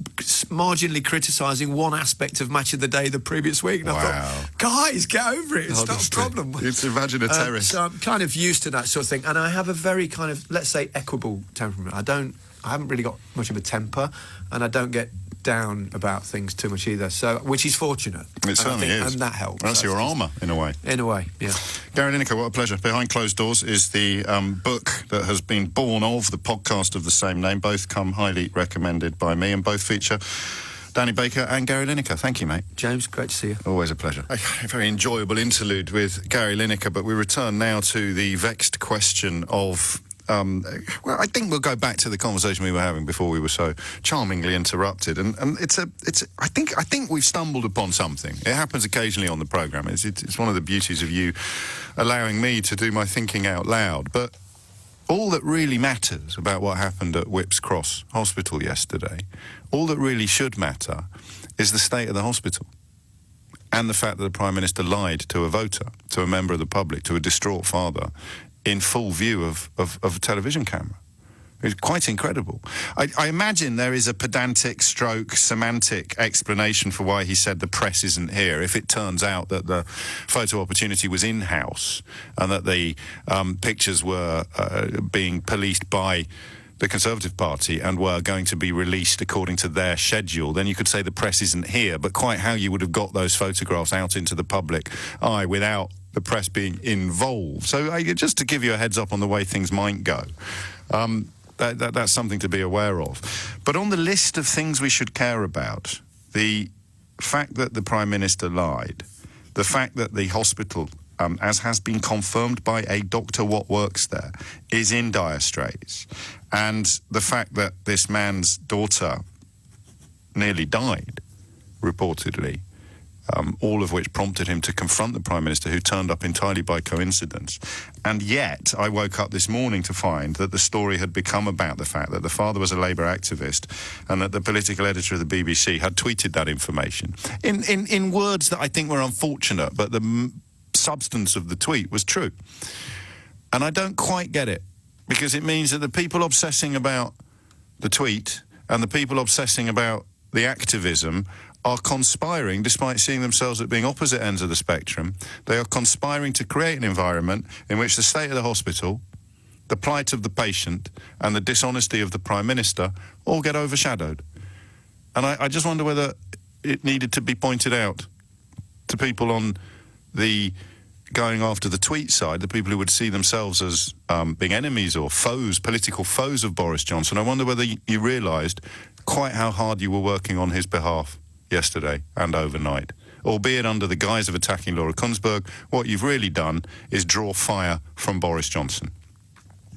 marginally criticising one aspect of Match of the Day the previous week. And I thought, guys, get over it. It's not a problem. It's imagine a terrorist. So I'm kind of used to that sort of thing, and I have a very kind of, let's say, equable temperament. I haven't really got much of a temper, and I don't get down about things too much either, so which is fortunate. It certainly is, and that helps. That's your armour in a way. In a way, yeah. Gary Lineker, what a pleasure. Behind Closed Doors is the book that has been born of the podcast of the same name. Both come highly recommended by me, and both feature Danny Baker and Gary Lineker. Thank you, mate. James, great to see you. Always a pleasure. A very enjoyable interlude with Gary Lineker, but we return now to the vexed question of well, I think we'll go back to the conversation we were having before we were so charmingly interrupted, and I think we've stumbled upon something. It happens occasionally on the programme. It's one of the beauties of you allowing me to do my thinking out loud. But all that really matters about what happened at Whipps Cross Hospital yesterday, all that really should matter, is the state of the hospital. And the fact that the Prime Minister lied to a voter, to a member of the public, to a distraught father, in full view of a television camera. It's quite incredible. I imagine there is a pedantic stroke semantic explanation for why he said the press isn't here. If it turns out that the photo opportunity was in-house and that the pictures were being policed by the Conservative Party and were going to be released according to their schedule, then you could say the press isn't here. But quite how you would have got those photographs out into the public eye without the press being involved. So just to give you a heads up on the way things might go, that's something to be aware of. But on the list of things we should care about, the fact that the Prime Minister lied, the fact that the hospital, as has been confirmed by a doctor what works there, is in dire straits, and the fact that this man's daughter nearly died, reportedly, all of which prompted him to confront the Prime Minister, who turned up entirely by coincidence. And yet, I woke up this morning to find that the story had become about the fact that the father was a Labour activist and that the political editor of the BBC had tweeted that information in words that I think were unfortunate, but the substance of the tweet was true. And I don't quite get it, because it means that the people obsessing about the tweet and the people obsessing about the activism are conspiring, despite seeing themselves at being opposite ends of the spectrum. They are conspiring to create an environment in which the state of the hospital, the plight of the patient, and the dishonesty of the Prime Minister all get overshadowed. And I just wonder whether it needed to be pointed out to people on the going after the tweet side, the people who would see themselves as being enemies or foes, political foes of Boris Johnson. I wonder whether you realised quite how hard you were working on his behalf yesterday and overnight. Albeit under the guise of attacking Laura Kunsberg, what you've really done is draw fire from Boris Johnson.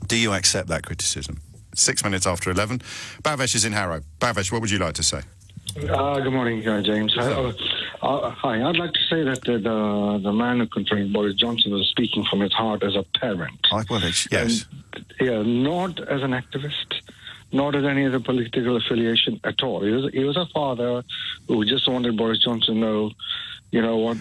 Do you accept that criticism? 6 minutes after 11. Bhavesh is in Harrow. Bhavesh, what would you like to say? Good morning, James. Hi. I'd like to say that the man who confronted Boris Johnson was speaking from his heart as a parent. Yes. And, not as an activist, not as any other political affiliation at all. He was a father who just wanted Boris Johnson to know, you know what,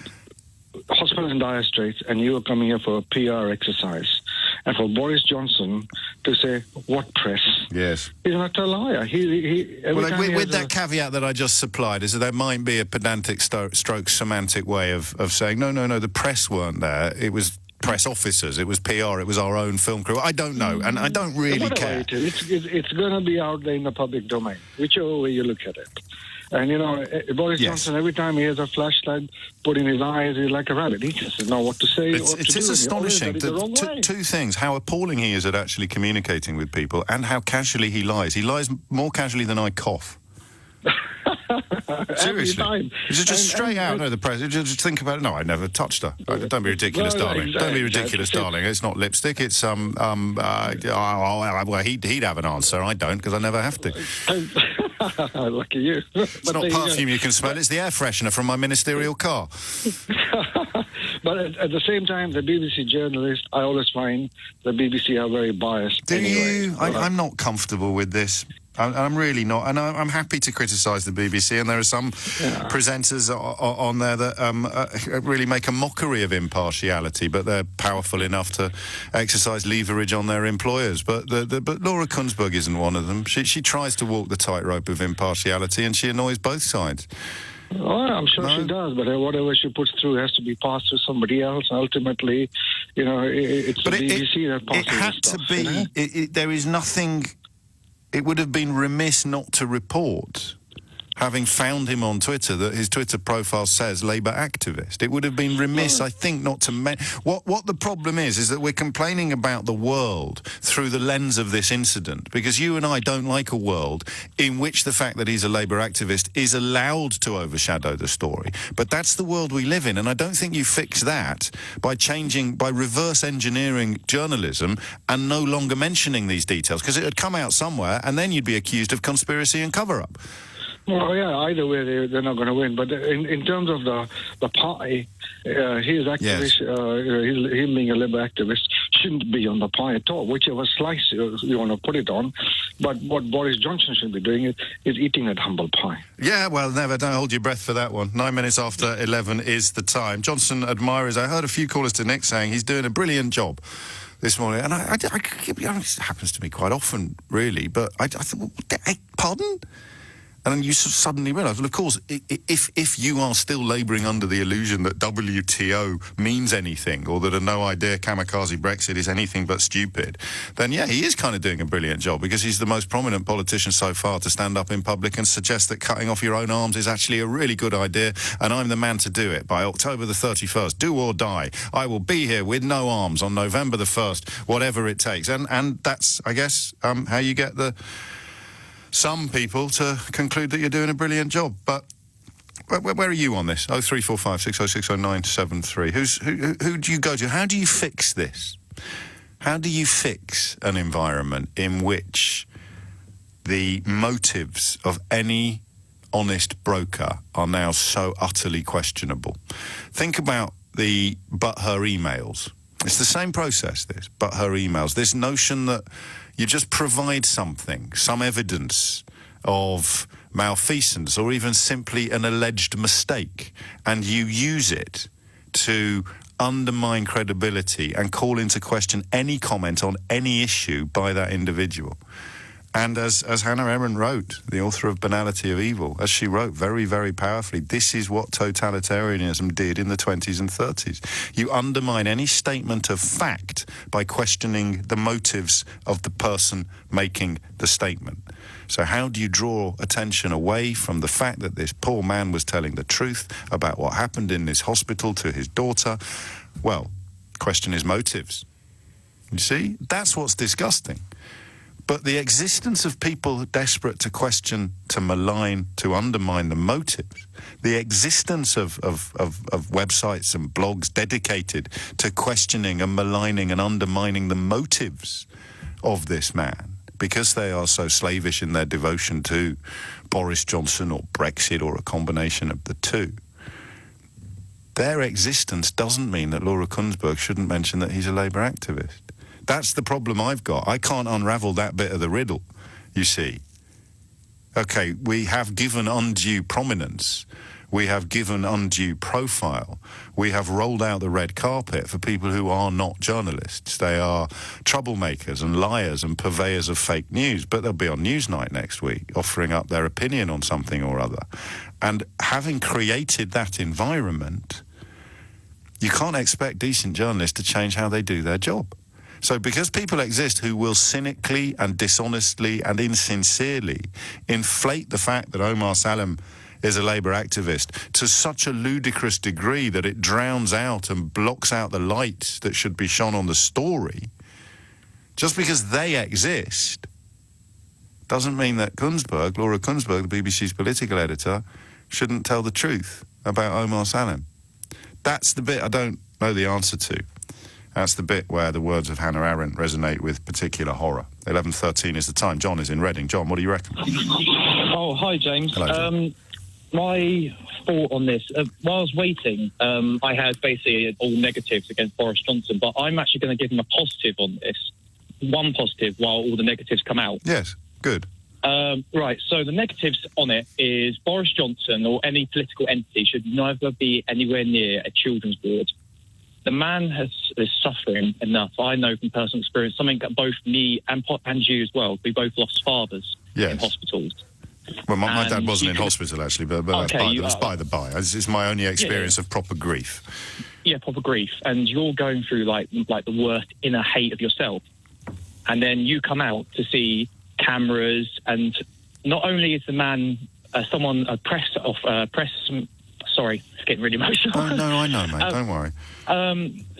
hospital in dire straits, and you are coming here for a PR exercise. And for Boris Johnson to say, what press? Yes. He's an utter liar. With that caveat that I just supplied, is that there might be a pedantic stroke semantic way of saying, no, the press weren't there. It was press officers, it was PR, it was our own film crew. I don't know, and I don't really care. It's going to be out there in the public domain, whichever way you look at it. And, you know, Boris Johnson, every time he has a flashlight put in his eyes, he's like a rabbit. He just doesn't know what to say. It is astonishing. Two things: how appalling he is at actually communicating with people, and how casually he lies. He lies more casually than I cough. Seriously, just straight out. No, the president. Just think about it. No, I never touched her. Don't be ridiculous, darling. Don't be ridiculous, darling. It's not lipstick. It's well, he'd have an answer. I don't, because I never have to. Lucky you. It's not perfume you can smell. It's the air freshener from my ministerial car. But at the same time, the BBC journalists, I always find the BBC are very biased. Do you? I'm not comfortable with this. I'm really not, and I'm happy to criticise the BBC, and there are some presenters on there that really make a mockery of impartiality, but they're powerful enough to exercise leverage on their employers. But Laura Kunsberg isn't one of them. She tries to walk the tightrope of impartiality, and she annoys both sides. Oh, I'm sure she does, but whatever she puts through has to be passed through somebody else. Ultimately, you know, it's the BBC that passes it had stuff, to be. You know? There is nothing. It would have been remiss not to report, having found him on Twitter, that his Twitter profile says Labour activist. It would have been remiss, I think, not to what the problem is that we're complaining about the world through the lens of this incident, because you and I don't like a world in which the fact that he's a Labour activist is allowed to overshadow the story. But that's the world we live in, and I don't think you fix that by reverse engineering journalism and no longer mentioning these details, because it would come out somewhere and then you'd be accused of conspiracy and cover-up. Well, yeah, either way they're not going to win. But in terms of the party, his activist, him being a Labour activist, shouldn't be on the pie at all, whichever slice you want to put it on. But what Boris Johnson should be doing is eating that humble pie. Yeah, well, don't hold your breath for that one. 9 minutes after 11 is the time. Johnson admirers, I heard a few callers to Nick saying he's doing a brilliant job this morning, and I it happens to me quite often, really, but I thought, pardon? And then you suddenly realise, well, of course, if you are still labouring under the illusion that WTO means anything, or that a no-idea kamikaze Brexit is anything but stupid, then, yeah, he is kind of doing a brilliant job, because he's the most prominent politician so far to stand up in public and suggest that cutting off your own arms is actually a really good idea, and I'm the man to do it. By October the 31st, do or die, I will be here with no arms on November the 1st, whatever it takes. And that's, I guess, how you get some people to conclude that you're doing a brilliant job. But where are you on this? 0345 606 0973. Who do you go to? How do you fix this? How do you fix an environment in which the motives of any honest broker are now so utterly questionable? Think about the but her emails. It's the same process, this, but her emails. This notion that you just provide something, some evidence of malfeasance or even simply an alleged mistake, and you use it to undermine credibility and call into question any comment on any issue by that individual. And as Hannah Arendt wrote, the author of Banality of Evil, as she wrote very, very powerfully, this is what totalitarianism did in the 20s and 30s. You undermine any statement of fact by questioning the motives of the person making the statement. So how do you draw attention away from the fact that this poor man was telling the truth about what happened in this hospital to his daughter? Well, question his motives. You see? That's what's disgusting. But the existence of people desperate to question, to malign, to undermine the motives, the existence of websites and blogs dedicated to questioning and maligning and undermining the motives of this man, because they are so slavish in their devotion to Boris Johnson or Brexit or a combination of the two, their existence doesn't mean that Laura Kunsberg shouldn't mention that he's a Labour activist. That's the problem I've got. I can't unravel that bit of the riddle, you see. OK, we have given undue prominence We have given undue profile. We have rolled out the red carpet for people who are not journalists. They are troublemakers and liars and purveyors of fake news, but they'll be on Newsnight next week offering up their opinion on something or other. And having created that environment, you can't expect decent journalists to change how they do their job. So because people exist who will cynically and dishonestly and insincerely inflate the fact that Omar Salem is a Labour activist to such a ludicrous degree that it drowns out and blocks out the light that should be shone on the story, just because they exist, doesn't mean that Laura Kunsberg, the BBC's political editor, shouldn't tell the truth about Omar Salem. That's the bit I don't know the answer to. That's the bit where the words of Hannah Arendt resonate with particular horror. 11:13 is the time. John is in Reading. John, what do you reckon? Oh, hi, James. Hello, John. My thought on this, while I was waiting, I had basically all negatives against Boris Johnson, but I'm actually going to give him a positive on this. One positive while all the negatives come out. Yes, good. Right, so the negatives on it is Boris Johnson or any political entity should never be anywhere near a children's ward. The man is suffering enough. I know from personal experience, something that both me and you as well, we both lost fathers in hospitals. Well, my dad wasn't in hospital, actually, but that's by the by. It's my only experience of proper grief. Yeah, proper grief. And you're going through, like the worst inner hate of yourself. And then you come out to see cameras, and not only is the man sorry, it's getting really emotional. Oh, no, I know, mate, don't worry.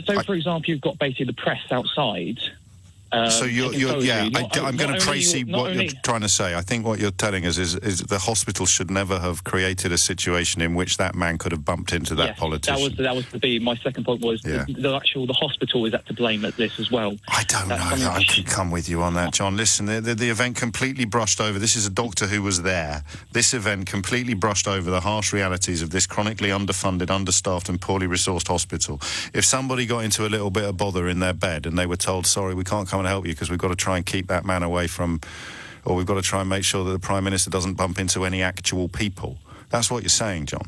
So, for example, you've got basically the press outside. So I'm going to trace what you're trying to say. I think what you're telling us is the hospital should never have created a situation in which that man could have bumped into that politician. That was my second point was the hospital is at to blame at this as well. I don't know. I can come with you on that, John. Listen, the event completely brushed over. This is a doctor who was there. This event completely brushed over the harsh realities of this chronically underfunded, understaffed and poorly resourced hospital. If somebody got into a little bit of bother in their bed and they were told, sorry, we can't come and help you because we've got to try and keep that man away from, or we've got to try and make sure that the Prime Minister doesn't bump into any actual people. That's what you're saying, John.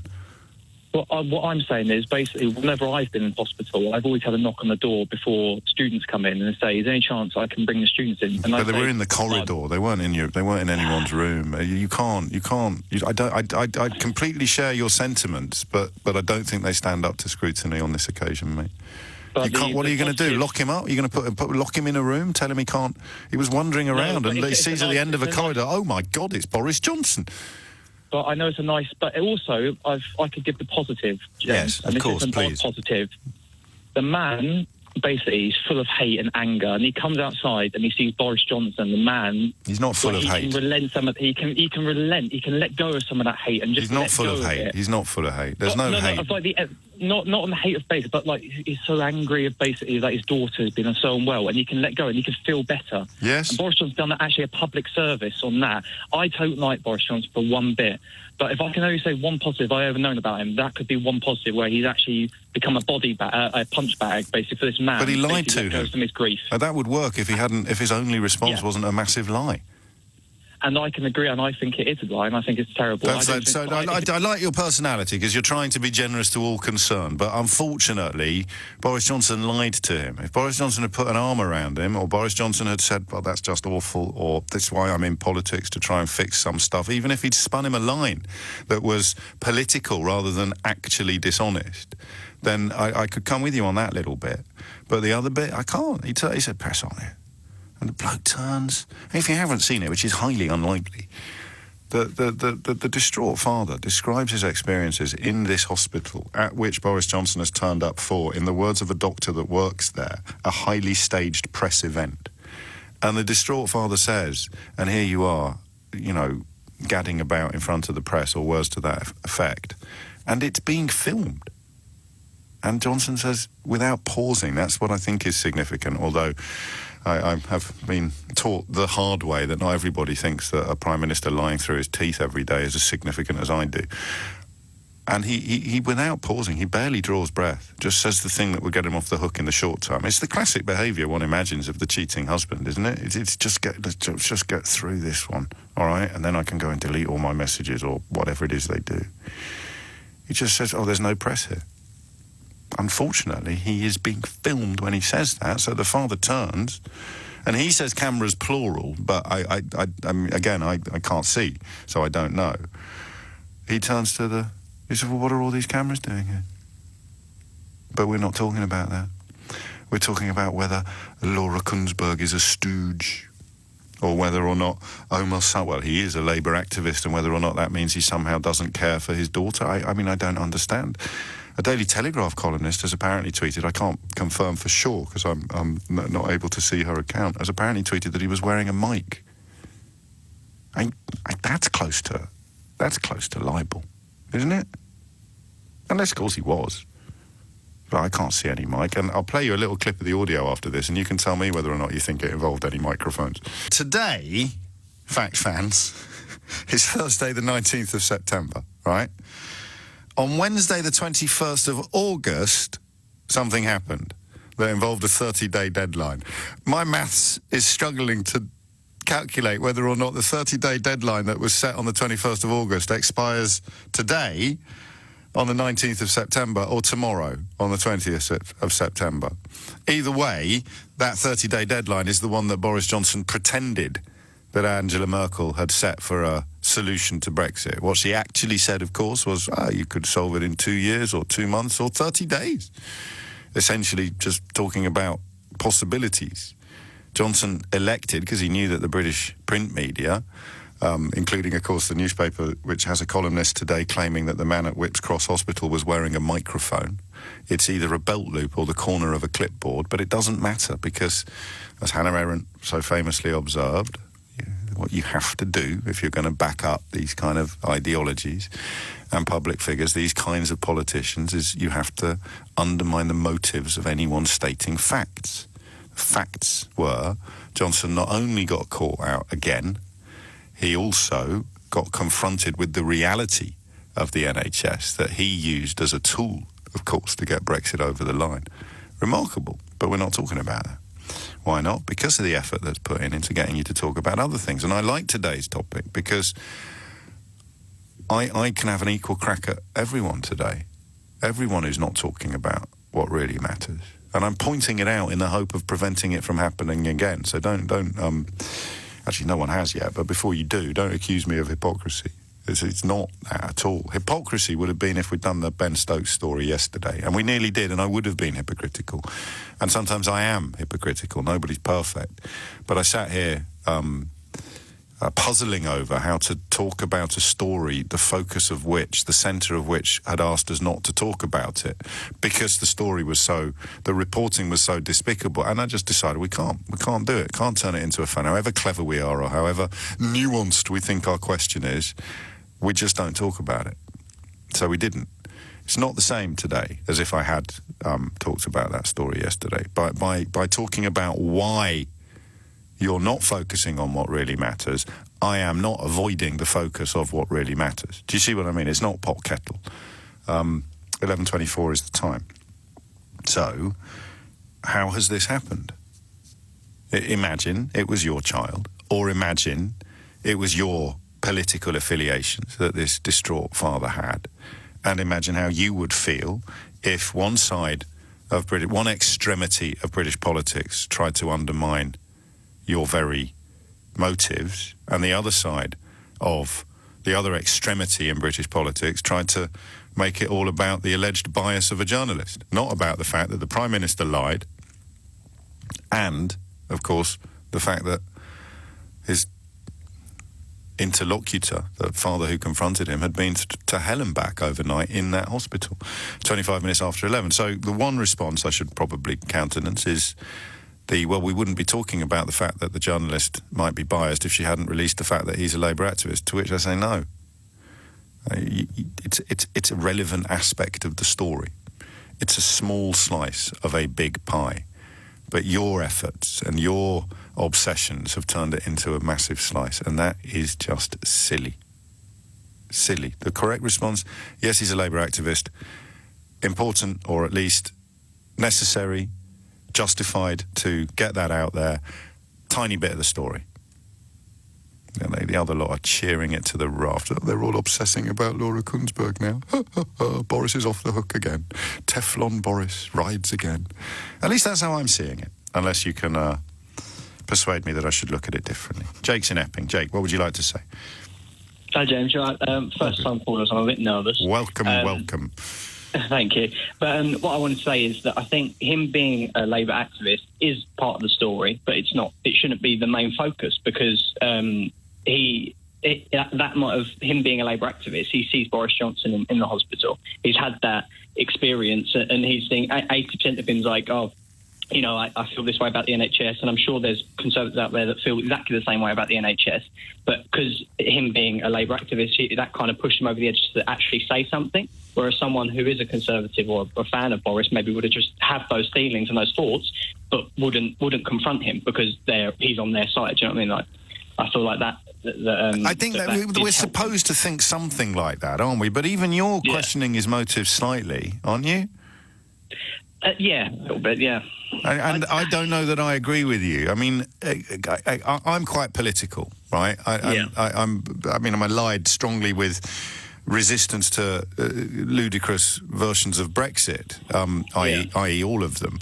Well, what I'm saying is basically whenever I've been in hospital, I've always had a knock on the door before students come in and say, is there any chance I can bring the students in? And but they were in the corridor. They weren't in anyone's room. I completely share your sentiments, but I don't think they stand up to scrutiny on this occasion, mate. What are you going to do? Lock him up? You're going to lock him in a room? Tell him he can't? He was wandering around and he sees at the end of a corridor, oh my God, it's Boris Johnson. But I know it's a nice, but also I could give the positive. Yes, of course, please. Positive. The man basically is full of hate and anger, and he comes outside and he sees Boris Johnson. The man, he's not full of hate. He can relent he can relent. He can let go of some of that hate and just. He's not full of hate. He's not full of hate. There's no hate. Not on the hate of base, but like he's so angry of basically that his daughter has been so unwell, and he can let go and he can feel better. Yes. And Boris Johnson's done actually a public service on that. I don't like Boris Johnson for one bit, but if I can only say one positive I've ever known about him, that could be one positive where he's actually become a punch bag basically for this man. But he lied to him. From his grief. That would work if his only response wasn't a massive lie. And I can agree, and I think it is a lie, and I think it's terrible. I like your personality because you're trying to be generous to all concerned, but unfortunately, Boris Johnson lied to him. If Boris Johnson had put an arm around him, or Boris Johnson had said, well, that's just awful, or that's why I'm in politics to try and fix some stuff, even if he'd spun him a line that was political rather than actually dishonest, then I could come with you on that little bit. But the other bit, I can't. He said, press on it. And the bloke turns. If you haven't seen it, which is highly unlikely, the distraught father describes his experiences in this hospital at which Boris Johnson has turned up for, in the words of a doctor that works there, a highly staged press event. And the distraught father says, and here you are, gadding about in front of the press, or words to that effect, and it's being filmed. And Johnson says, without pausing, that's what I think is significant, although I have been taught the hard way that not everybody thinks that a Prime Minister lying through his teeth every day is as significant as I do. And he without pausing, he barely draws breath, just says the thing that will get him off the hook in the short term. It's the classic behaviour one imagines of the cheating husband, isn't it? Let's just get through this one, all right? And then I can go and delete all my messages or whatever it is they do. He just says, oh, there's no press here. Unfortunately, he is being filmed when he says that, so the father turns, and he says cameras plural, but I mean, again, I can't see, so I don't know. He turns to he said, well, what are all these cameras doing here? But we're not talking about that. We're talking about whether Laura Kunsberg is a stooge, or whether or not Omar well, he is a Labour activist, and whether or not that means he somehow doesn't care for his daughter. I mean, I don't understand. A Daily Telegraph columnist has apparently tweeted, I can't confirm for sure because I'm not able to see her account, has apparently tweeted that he was wearing a mic. That's close to libel, isn't it? Unless, of course, he was. But I can't see any mic, and I'll play you a little clip of the audio after this, and you can tell me whether or not you think it involved any microphones. Today, fact fans, is Thursday the 19th of September, right? On Wednesday the 21st of August, something happened that involved a 30-day deadline. My maths is struggling to calculate whether or not the 30-day deadline that was set on the 21st of August expires today, on the 19th of September, or tomorrow on the 20th of September. Either way, that 30-day deadline is the one that Boris Johnson pretended that Angela Merkel had set for a solution to Brexit. What she actually said, of course, was, you could solve it in 2 years or 2 months or 30 days. Essentially just talking about possibilities. Johnson elected, because he knew that the British print media, including, of course, the newspaper, which has a columnist today claiming that the man at Whipps Cross Hospital was wearing a microphone. It's either a belt loop or the corner of a clipboard, but it doesn't matter because, as Hannah Arendt so famously observed, what you have to do if you're going to back up these kind of ideologies and public figures, these kinds of politicians, is you have to undermine the motives of anyone stating facts. Facts were Johnson not only got caught out again, he also got confronted with the reality of the NHS that he used as a tool, of course, to get Brexit over the line. Remarkable, but we're not talking about that. Why not? Because of the effort that's put into getting you to talk about other things. And I like today's topic because I can have an equal crack at everyone today. Everyone who's not talking about what really matters. And I'm pointing it out in the hope of preventing it from happening again. So don't actually, no one has yet, but before you do, don't accuse me of hypocrisy. It's not that at all. Hypocrisy would have been if we'd done the Ben Stokes story yesterday, and we nearly did, and I would have been hypocritical. And sometimes I am hypocritical. Nobody's perfect. But I sat here puzzling over how to talk about a story, the focus of which, the centre of which had asked us not to talk about it because the story was the reporting was so despicable. And I just decided we can't do it. Can't turn it into a fun. However clever we are or however nuanced we think our question is, we just don't talk about it. So we didn't. It's not the same today as if I had talked about that story yesterday. By talking about why you're not focusing on what really matters, I am not avoiding the focus of what really matters. Do you see what I mean? It's not pot kettle. 11:24 is the time. So, how has this happened? Imagine it was your child, or imagine it was your political affiliations that this distraught father had, and imagine how you would feel if one extremity of British politics tried to undermine your very motives, and the other side of the other extremity in British politics tried to make it all about the alleged bias of a journalist, not about the fact that the Prime Minister lied, and, of course, the fact that his interlocutor, the father who confronted him, had been to hell and back overnight in that hospital, 25 minutes after 11. So the one response I should probably countenance is we wouldn't be talking about the fact that the journalist might be biased if she hadn't released the fact that he's a Labour activist, to which I say no. It's a relevant aspect of the story. It's a small slice of a big pie. But your efforts and your obsessions have turned it into a massive slice, and that is just silly. Silly. The correct response, yes, he's a Labour activist. Important, or at least necessary, justified to get that out there. Tiny bit of the story. The other lot are cheering it to the raft. They're all obsessing about Laura Kunzberg now. Boris is off the hook again. Teflon Boris rides again. At least that's how I'm seeing it, unless you can persuade me that I should look at it differently. Jake's in Epping. Jake, what would you like to say? Hi, James. First time callers, I'm a bit nervous. Welcome. Thank you. But what I wanted to say is that I think him being a Labour activist is part of the story, but it's not. It shouldn't be the main focus because him being a Labour activist, he sees Boris Johnson in the hospital. He's had that experience, and he's saying 80% of him's like, oh, you know, I feel this way about the NHS, and I'm sure there's Conservatives out there that feel exactly the same way about the NHS. But because him being a Labour activist, that kind of pushed him over the edge to actually say something, whereas someone who is a Conservative or a fan of Boris maybe would have just have those feelings and those thoughts, but wouldn't confront him because he's on their side. Do you know what I mean? Like, I feel like that. I think that we're supposed to think something like that, aren't we? But even you're questioning his motives slightly, aren't you? Yeah, a little bit, yeah. And I don't know that I agree with you. I mean, I'm quite political, right? I'm allied strongly with resistance to ludicrous versions of Brexit, i.e. all of them.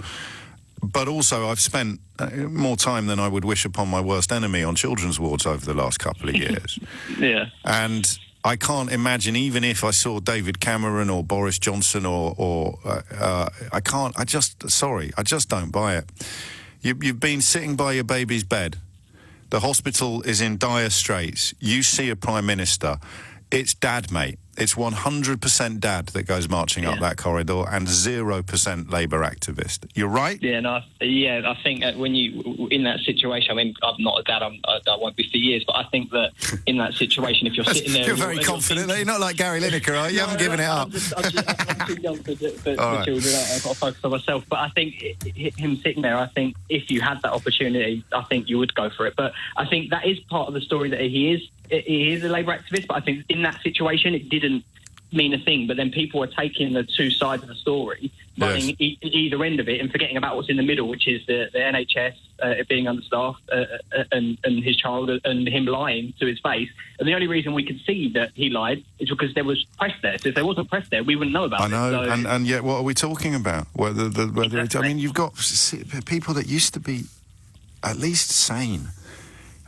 But also, I've spent more time than I would wish upon my worst enemy on children's wards over the last couple of years. Yeah. And I can't imagine, even if I saw David Cameron or Boris Johnson I just don't buy it. You've been sitting by your baby's bed. The hospital is in dire straits. You see a Prime Minister. It's Dad, mate. It's 100% Dad that goes marching up that corridor and 0% Labour activist. You're right? Yeah, I think when you in that situation, I mean, I'm not a dad, I won't be for years, but I think that in that situation, if you're sitting there... You're very confident. You're not like Gary Lineker, are you? You haven't given it up. I'm too young for children. I've got to focus on myself. But I think him sitting there, I think if you had that opportunity, I think you would go for it. But I think that is part of the story that he is a Labour activist, but I think in that situation it didn't mean a thing. But then people are taking the two sides of the story, running either end of it and forgetting about what's in the middle, which is the NHS being understaffed and his child and him lying to his face. And the only reason we could see that he lied is because there was press there. So if there wasn't press there, we wouldn't know about it. I know, So, and yet what are we talking about? Whether I mean, you've got people that used to be at least sane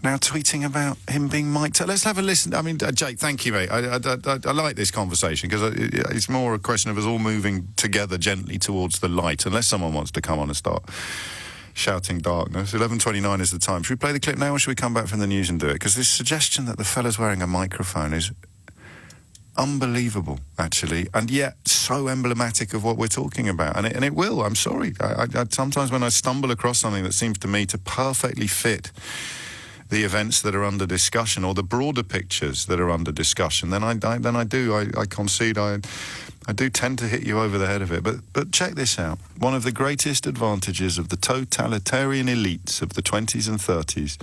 now tweeting about him being mic'd up. Let's have a listen. I mean, Jake, thank you, mate. I like this conversation because it's more a question of us all moving together gently towards the light, unless someone wants to come on and start shouting darkness. 11:29 is the time. Should we play the clip now or should we come back from the news and do it? Because this suggestion that the fella's wearing a microphone is unbelievable, actually, and yet so emblematic of what we're talking about. And it will, I'm sorry. I sometimes when I stumble across something that seems to me to perfectly fit the events that are under discussion or the broader pictures that are under discussion, then I concede I do tend to hit you over the head of it. But check this out. One of the greatest advantages of the totalitarian elites of the 20s and 30s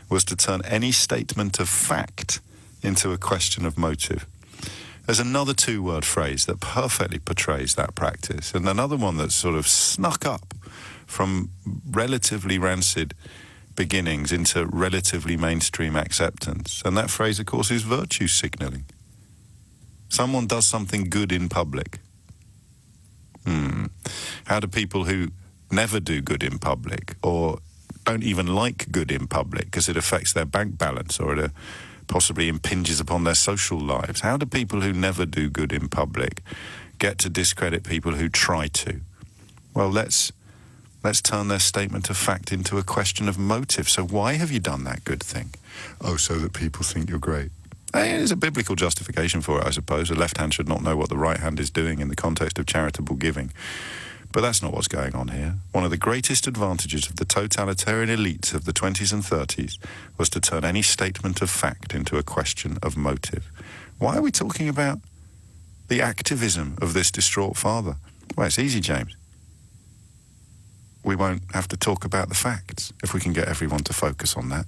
was to turn any statement of fact into a question of motive. There's another two-word phrase that perfectly portrays that practice, and another one that's sort of snuck up from relatively rancid beginnings into relatively mainstream acceptance. And that phrase, of course, is virtue signalling. Someone does something good in public. How do people who never do good in public or don't even like good in public because it affects their bank balance or it possibly impinges upon their social lives, how do people who never do good in public get to discredit people who try to? Well, let's turn their statement of fact into a question of motive. So why have you done that good thing? Oh, so that people think you're great. There's a biblical justification for it, I suppose. The left hand should not know what the right hand is doing in the context of charitable giving. But that's not what's going on here. One of the greatest advantages of the totalitarian elites of the 20s and 30s was to turn any statement of fact into a question of motive. Why are we talking about the activism of this distraught father? Well, it's easy, James. We won't have to talk about the facts if we can get everyone to focus on that.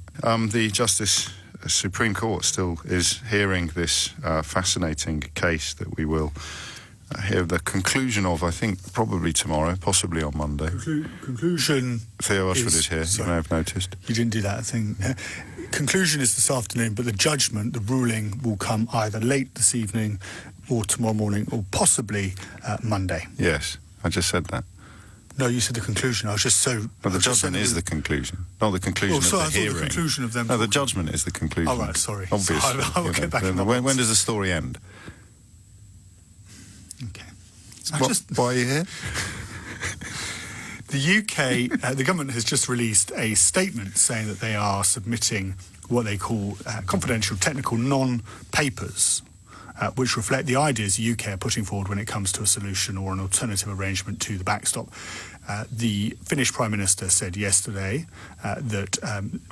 The Supreme Court still is hearing this fascinating case that we will hear the conclusion of, I think, probably tomorrow, possibly on Monday. Conclusion. Theo Ashford is here, you may have noticed. You didn't do that thing. conclusion is this afternoon, but the judgment, the ruling, will come either late this evening or tomorrow morning or possibly Monday. Yes, I just said that. No, you said the conclusion. I was just so... But the judgment is the conclusion, not the conclusion of the hearing. The conclusion of them... No, the judgment is the conclusion. Oh, right, sorry. Obviously. So I will get back in when does the story end? Okay. Why are you here? The UK, the government has just released a statement saying that they are submitting what they call confidential technical non-papers, which reflect the ideas the UK are putting forward when it comes to a solution or an alternative arrangement to the backstop. The Finnish Prime Minister said yesterday that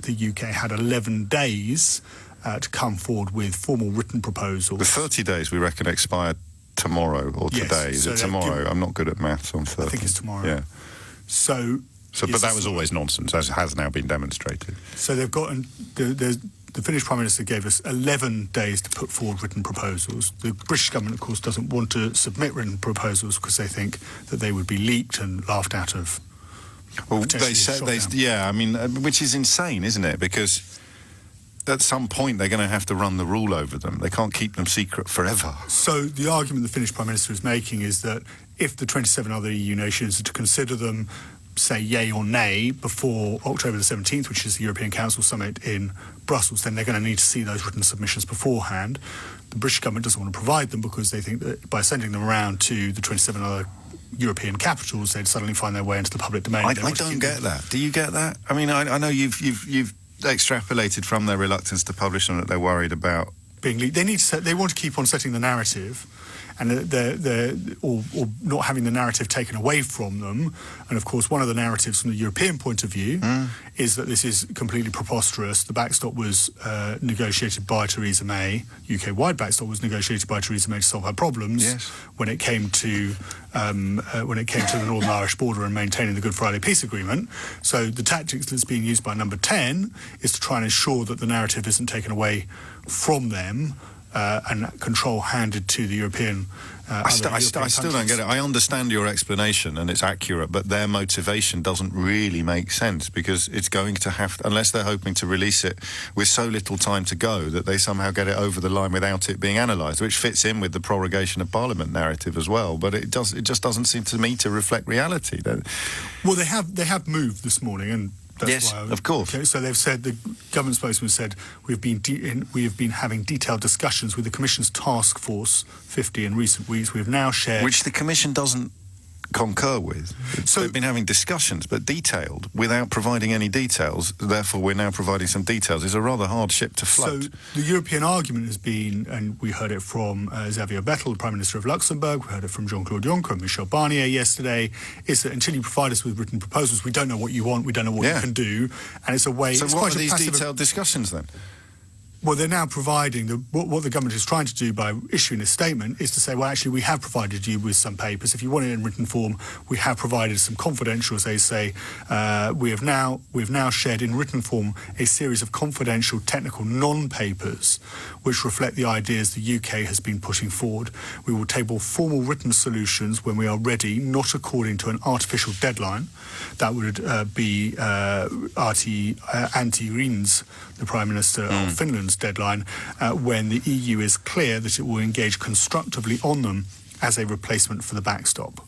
the UK had 11 days to come forward with formal written proposals. The 30 days, we reckon, expired tomorrow or today. Is it tomorrow? I'm not good at maths on 30. I think it's tomorrow. Yeah. So, but that was always nonsense, as has now been demonstrated. So they've got... The Finnish Prime Minister gave us 11 days to put forward written proposals. The British government, of course, doesn't want to submit written proposals because they think that they would be leaked and laughed out of. Well, they said, I mean, which is insane, isn't it? Because at some point they're going to have to run the rule over them. They can't keep them secret forever. So the argument the Finnish Prime Minister is making is that if the 27 other EU nations are to consider them, say yay or nay, before October the 17th, which is the European Council summit in Brussels, then they're going to need to see those written submissions beforehand. The British government doesn't want to provide them because they think that by sending them around to the 27 other European capitals, they'd suddenly find their way into the public domain. I don't get that. Do you get that? I mean, I know you've extrapolated from their reluctance to publish them that they're worried about being leaked. They want to keep on setting the narrative, and they're not having the narrative taken away from them. And of course, one of the narratives from the European point of view is that this is completely preposterous. The backstop was negotiated by Theresa May. UK-wide backstop was negotiated by Theresa May to solve her problems when it came to the Northern Irish border and maintaining the Good Friday Peace Agreement. So the tactics that's being used by Number 10 is to try and ensure that the narrative isn't taken away from them and control handed to the European I still don't get it. I understand your explanation and it's accurate, but their motivation doesn't really make sense because it's going to have, unless they're hoping to release it with so little time to go, that they somehow get it over the line without it being analysed, which fits in with the prorogation of Parliament narrative as well. But it just doesn't seem to me to reflect reality. Well, they have moved this morning, and yes, of course. Okay, so they've said, the government spokesman said, we have been having detailed discussions with the Commission's Task Force 50 in recent weeks. We have now shared... Which the Commission doesn't concur with. So they've been having discussions, but detailed, without providing any details. Therefore, we're now providing some details. It's a rather hard ship to float. So the European argument has been, and we heard it from Xavier Bettel, the Prime Minister of Luxembourg, we heard it from Jean-Claude Juncker and Michel Barnier yesterday, is that until you provide us with written proposals, we don't know what you want, we don't know what you can do, and it's a way... So what are these detailed discussions then? Well, they're now providing, what the government is trying to do by issuing a statement is to say, well, actually, we have provided you with some papers. If you want it in written form, we have provided some confidential, as they say. We have now shared in written form a series of confidential technical non-papers which reflect the ideas the UK has been putting forward. We will table formal written solutions when we are ready, not according to an artificial deadline. That would be Antti Rinne's, the Prime Minister of Finland's deadline, when the EU is clear that it will engage constructively on them as a replacement for the backstop.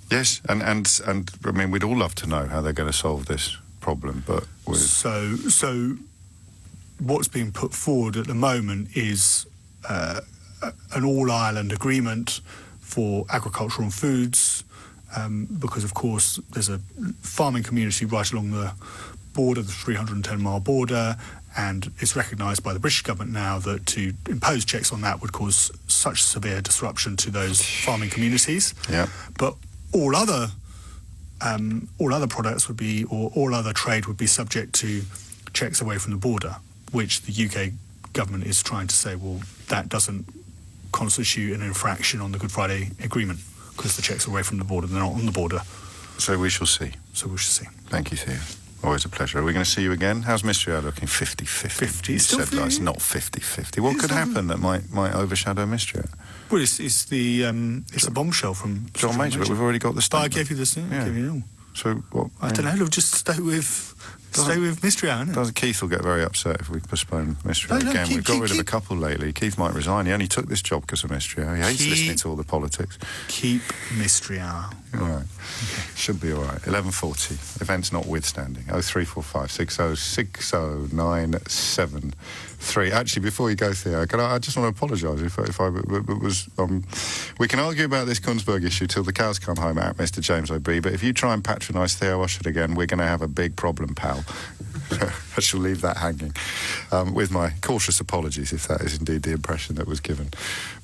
Yes, and I mean, we'd all love to know how they're going to solve this problem, but... So what's being put forward at the moment is an all-Ireland agreement for agriculture and foods, because, of course, there's a farming community right along the border, the 310-mile border, and it's recognised by the British government now that to impose checks on that would cause such severe disruption to those farming communities. Yeah. But all other products would be, or all other trade would be subject to checks away from the border, which the UK government is trying to say, well, that doesn't constitute an infraction on the Good Friday Agreement because the checks are away from the border, they're not on the border. So we shall see. Thank you, Theo. Always a pleasure. Are we going to see you again? How's Mystery Hour looking? 50-50. You said that it's not 50-50. What could happen that might overshadow Mystery Hour? Well, it's the bombshell from John Major, but we've already got the statement. I gave you this. Yeah. I gave you So what? I don't know. Just stay with Mystery Hour. Innit? Keith will get very upset if we postpone Mystery Hour again. We've got rid of a couple lately. Keith might resign. He only took this job because of Mystery Hour. He hates listening to all the politics. Keep Mystery Hour. All right. Okay. Should be all right. 11:40. Events notwithstanding. 0345 609097. Actually, before you go, Theo, I just want to apologise if I was... we can argue about this Kunzberg issue till the cows come home at Mr James O'Brien, but if you try and patronise Theo Ushard again, we're going to have a big problem, pal. I shall leave that hanging, with my cautious apologies if that is indeed the impression that was given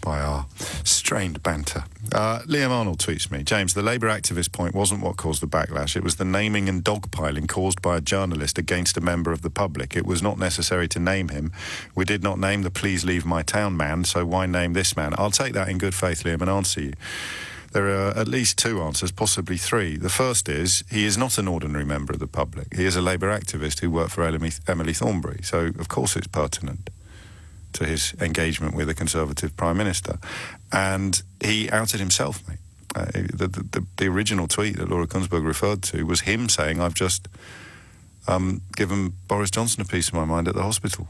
by our strained banter. Liam Arnold tweets me, James, the Labour activist point wasn't what caused the backlash. It was the naming and dogpiling caused by a journalist against a member of the public. It was not necessary to name him. We did not name the Please Leave My Town man, so why name this man? I'll take that in good faith, Liam, and answer you. There are at least two answers, possibly three. The first is, he is not an ordinary member of the public. He is a Labour activist who worked for Emily Thornberry, so of course it's pertinent to his engagement with a Conservative Prime Minister. And he outed himself, mate. The original tweet that Laura Kunzberg referred to was him saying, I've just given Boris Johnson a piece of my mind at the hospital.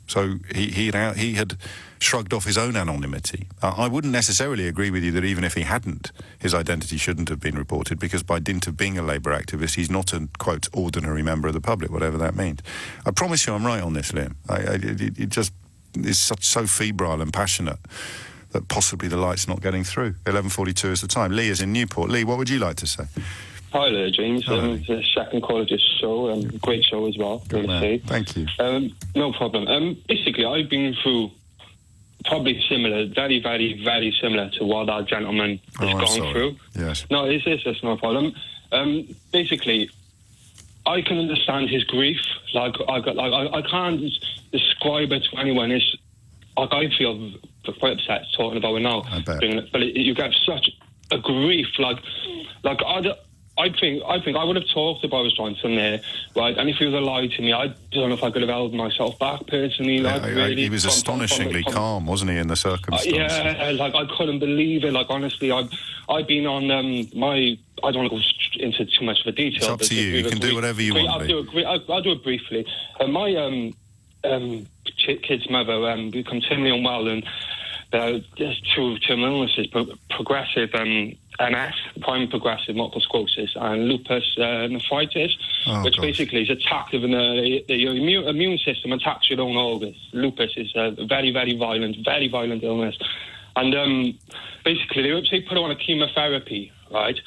So he had shrugged off his own anonymity. I wouldn't necessarily agree with you that even if he hadn't, his identity shouldn't have been reported, because by dint of being a Labour activist, he's not a, quote, ordinary member of the public, whatever that means. I promise you I'm right on this, Liam. It just is so febrile and passionate that possibly the light's not getting through. 11:42 is the time. Lee is in Newport. Lee, what would you like to say? Hi there, James. It's the second call of this show. Great show as well. Thank you. No problem. Basically, I've been through probably similar, very, very, very similar to what that gentleman has gone through. Yes. No, it's no problem. Basically, I can understand his grief. I can't describe it to anyone. It's like I feel quite upset talking about it now. I bet. But you get such a grief. I think I would have talked to Boris Johnson there, right? And if he would have lied to me, I don't know if I could have held myself back personally. He was astonishingly calm, wasn't he, in the circumstances? I couldn't believe it. Honestly, I've been on my. I don't want to go into too much of a detail. It's up to you. You can do whatever you want. I'll do it briefly. My kid's mother become terminally unwell, and two illnesses, progressive MS, primary progressive multiple sclerosis, and lupus nephritis, which basically is attack of the immune system attacks your own organs. Lupus is a very, very violent illness. And basically, they put her on a chemotherapy, right?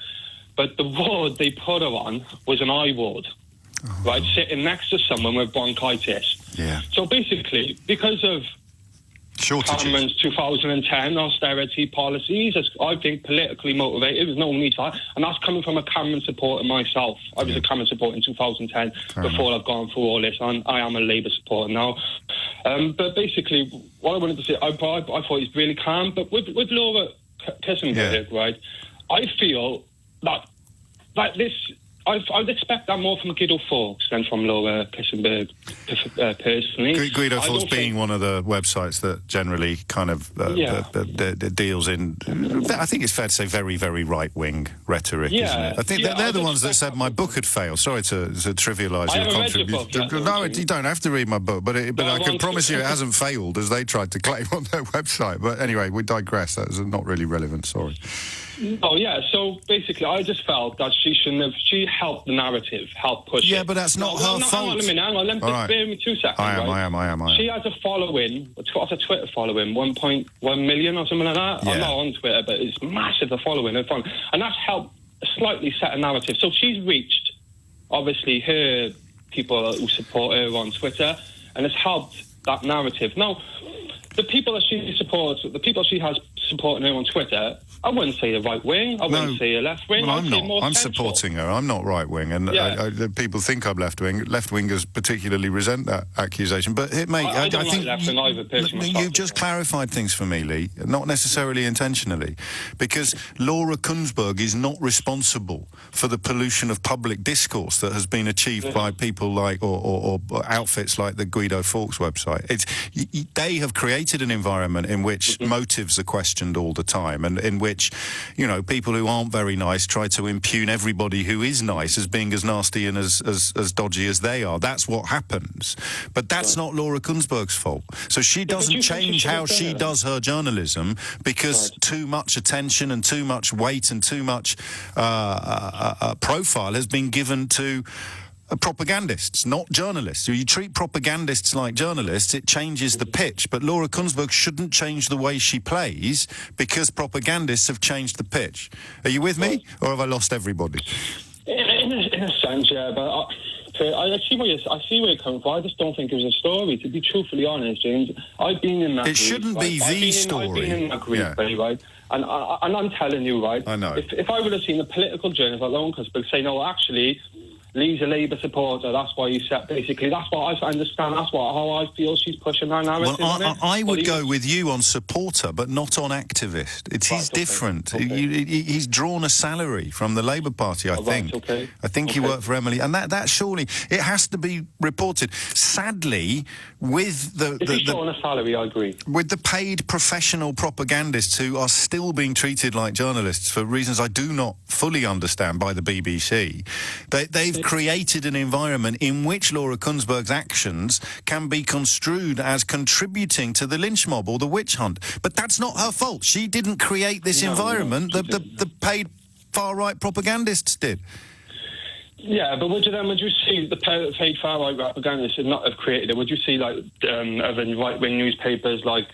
But the ward they put her on was an eye ward, right? Sitting next to someone with bronchitis. Yeah. So basically, because of Cameron's 2010 austerity policies, I think politically motivated, there's no need for that. And that's coming from a Cameron supporter myself. I was a Cameron supporter in 2010 before I've gone through all this. And I am a Labour supporter now. But basically, what I wanted to say, I thought he's really calm. But with Laura Kunzberg, right, I feel that this... I'd expect that more from Guido Fawkes than from Laura Kunzberg, personally. Guido Fawkes being one of the websites that generally kind of deals in, I think it's fair to say, very, very right-wing rhetoric, isn't it? I think they're the ones that said my book had failed. Sorry to trivialise your contribution. No, you don't have to read my book, but I can promise you it hasn't failed, as they tried to claim on their website. But anyway, we digress. That's not really relevant, sorry. Oh, yeah, so basically I just felt that she helped the narrative, helped push it. Yeah, but that's not her fault. Hang on, let me bear me 2 seconds. I am. She has a following, what's a Twitter following, 1.1 million or something like that? Yeah. I'm not on Twitter, but it's massive, the following. And that's helped slightly set a narrative. So she's reached, obviously, her people who support her on Twitter, and it's helped that narrative. Now, the people that she supports, the people she has supporting her on Twitter, I wouldn't say a right wing. I wouldn't say a left wing. Well, I'm not. I'm supporting her. I'm not right wing, and people think I'm left wing. Left wingers particularly resent that accusation. But I don't think left wing either. Personally, you've just clarified things for me, Lee. Not necessarily intentionally, because Laura Kunzberg is not responsible for the pollution of public discourse that has been achieved by people like or outfits like the Guido Fawkes website. They have created an environment in which motives are questioned mentioned all the time, and in which, you know, people who aren't very nice try to impugn everybody who is nice as being as nasty and as dodgy as they are. That's what happens. But that's not Laura Kuenssberg's fault. So she doesn't change how she does her journalism because too much attention and too much weight and too much profile has been given to propagandists, not journalists. So you treat propagandists like journalists, it changes the pitch. But Laura Kuenssberg shouldn't change the way she plays because propagandists have changed the pitch. Are you with me, or have I lost everybody? In a sense, yeah, but I see where you're coming from. I just don't think it was a story. To be truthfully honest, James, I've been in that. It shouldn't be the story. I've been in that group, right? And I'm telling you, right? I know. If I would have seen a political journalist like Laura Kuenssberg say, no, actually, Lee's a Labour supporter. That's why you said, basically, that's what I understand. That's how I feel she's pushing her narrative. Well, I would go with you on supporter, but not on activist. He's different. Okay. He's drawn a salary from the Labour Party, I think. Okay. I think he worked for Emily. And that surely, it has to be reported. Sadly, with if he's drawn a salary, I agree. With the paid professional propagandists who are still being treated like journalists for reasons I do not fully understand by the BBC, they've created an environment in which Laura Kuenssberg's actions can be construed as contributing to the lynch mob or the witch hunt. But that's not her fault. She didn't create this environment. The paid far-right propagandists did. Yeah, but would you see the paid far-right propagandists would not have created it? Would you see, like, other right-wing newspapers like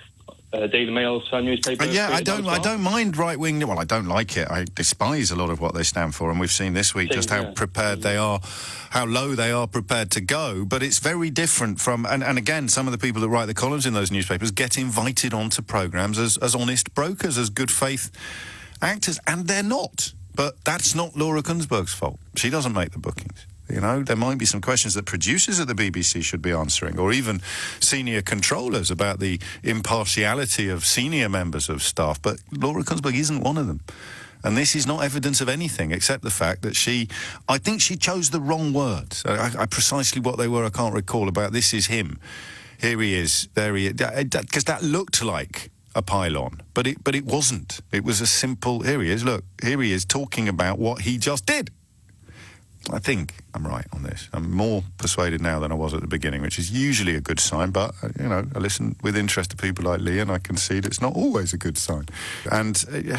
Daily Mail, Sun newspaper? Yeah, I don't mind right-wing. Well, I don't like it. I despise a lot of what they stand for, and we've seen this week just how prepared they are, how low they are prepared to go. But it's very different from, and again, some of the people that write the columns in those newspapers get invited onto programmes as honest brokers, as good faith actors, and they're not. But that's not Laura Kuenssberg's fault. She doesn't make the bookings. You know, there might be some questions that producers at the BBC should be answering, or even senior controllers about the impartiality of senior members of staff. But Laura Kuenssberg isn't one of them. And this is not evidence of anything except the fact that I think she chose the wrong words. Precisely what they were, I can't recall, about this is him. Here he is, there he is. Because that looked like a pylon, but it wasn't. It was a simple, here he is, look, here he is talking about what he just did. I think I'm right on this. I'm more persuaded now than I was at the beginning, which is usually a good sign, but, you know, I listen with interest to people like Lee, and I concede it's not always a good sign. And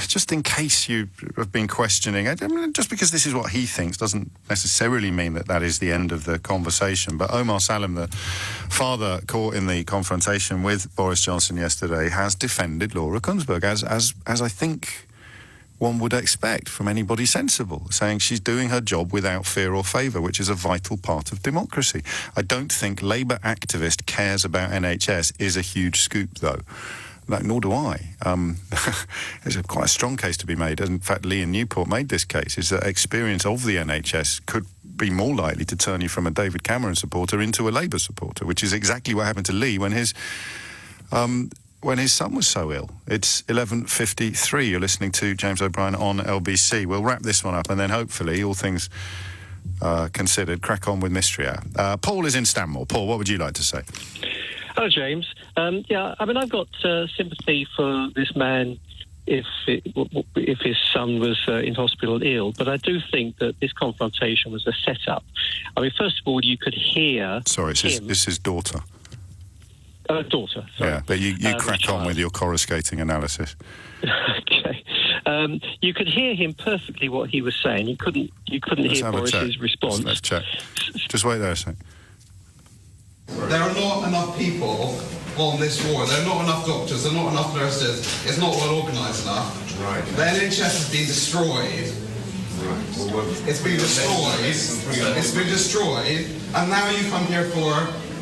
just in case you have been questioning, I mean, just because this is what he thinks doesn't necessarily mean that is the end of the conversation. But Omar Salem, the father caught in the confrontation with Boris Johnson yesterday, has defended Laura Kuenssberg, as I think one would expect from anybody sensible, saying she's doing her job without fear or favour, which is a vital part of democracy. I don't think Labour activist cares about NHS is a huge scoop, though. Nor do I. There's quite a strong case to be made. In fact, Lee in Newport made this case, is that experience of the NHS could be more likely to turn you from a David Cameron supporter into a Labour supporter, which is exactly what happened to Lee when his son was so ill. It's 11:53. You're listening to James O'Brien on LBC. We'll wrap this one up and then hopefully, all things considered, crack on with Mystery Hour. Paul is in Stanmore. Paul, what would you like to say? Hello, James. Yeah, I mean, I've got sympathy for this man if his son was in hospital ill, but I do think that this confrontation was a setup. I mean, first of all, you could hear... Sorry, it's his daughter. Daughter, sorry. Yeah, but you crack on with your coruscating analysis. Okay. You could hear him perfectly what he was saying. You couldn't hear Boris's response. Let's check. Just wait there a sec. There are not enough people on this ward. There are not enough doctors. There are not enough nurses. It's not well organised enough. Right. The NHS has been destroyed. Right. It's been destroyed. It's been destroyed. And now you come here for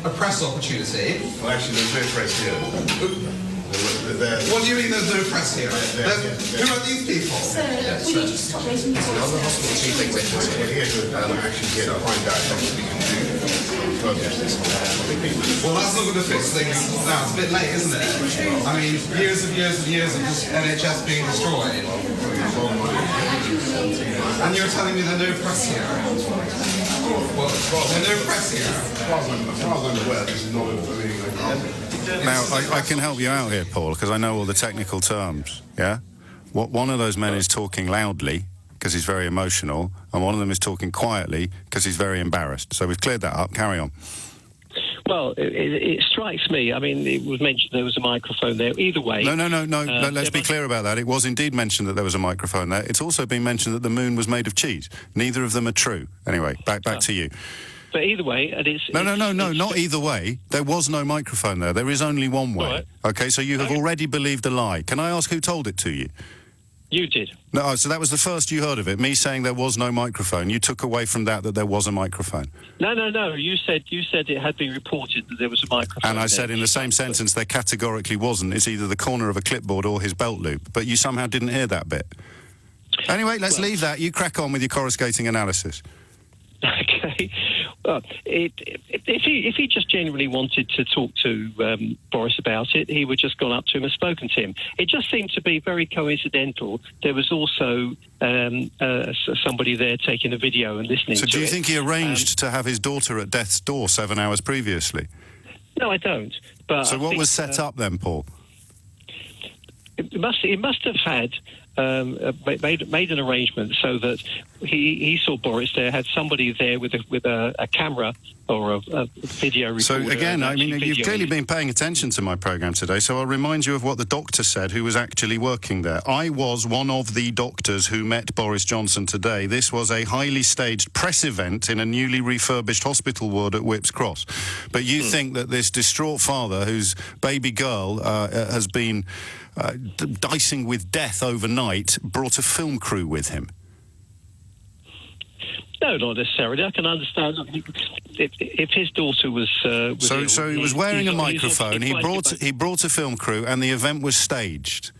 a press opportunity. Well, actually, there's no press here. What do you mean there's no press here? Who are these people? Sir, will you just stop making me talk? I'm the hospital chief executive. We're here to actually get a find out what we can do. Well, that's not going to fix things now. It's a bit late, isn't it? I mean, years and years of this NHS being destroyed. And you're telling me there's no press here? Well, there's no press here. As far as I'm aware, this is not a Now, I can help you out here, Paul, because I know all the technical terms, yeah? One of those men is talking loudly, because he's very emotional, and one of them is talking quietly, because he's very embarrassed. So we've cleared that up. Carry on. Well, it strikes me. I mean, it was mentioned there was a microphone there. Either way... No, let's be clear about that. It was indeed mentioned that there was a microphone there. It's also been mentioned that the moon was made of cheese. Neither of them are true. Anyway, back to you. But either way, and it's... No, not either way. There was no microphone there. There is only one way. Right. OK, so you have already believed a lie. Can I ask who told it to you? You did. No, so that was the first you heard of it, me saying there was no microphone. You took away from that there was a microphone. No. You said it had been reported that there was a microphone. And I said in the same sentence there categorically wasn't. It's either the corner of a clipboard or his belt loop. But you somehow didn't hear that bit. Anyway, let's leave that. You crack on with your coruscating analysis. Okay. Well, if he just genuinely wanted to talk to Boris about it, he would just gone up to him and spoken to him. It just seemed to be very coincidental. There was also somebody there taking a video and listening to it. So do you think he arranged to have his daughter at death's door 7 hours previously? No, I don't. But so what was set up then, Paul? It must have had made an arrangement so that he saw Boris there, had somebody there with a camera or a video recorder. So again, I mean, you've clearly been paying attention to my programme today, so I'll remind you of what the doctor said who was actually working there. I was one of the doctors who met Boris Johnson today. This was a highly staged press event in a newly refurbished hospital ward at Whipps Cross. But you think that this distraught father whose baby girl has been dicing with death overnight brought a film crew with him? No, not necessarily. I can understand if his daughter was ill, so he was wearing a microphone. He brought a film crew, and the event was staged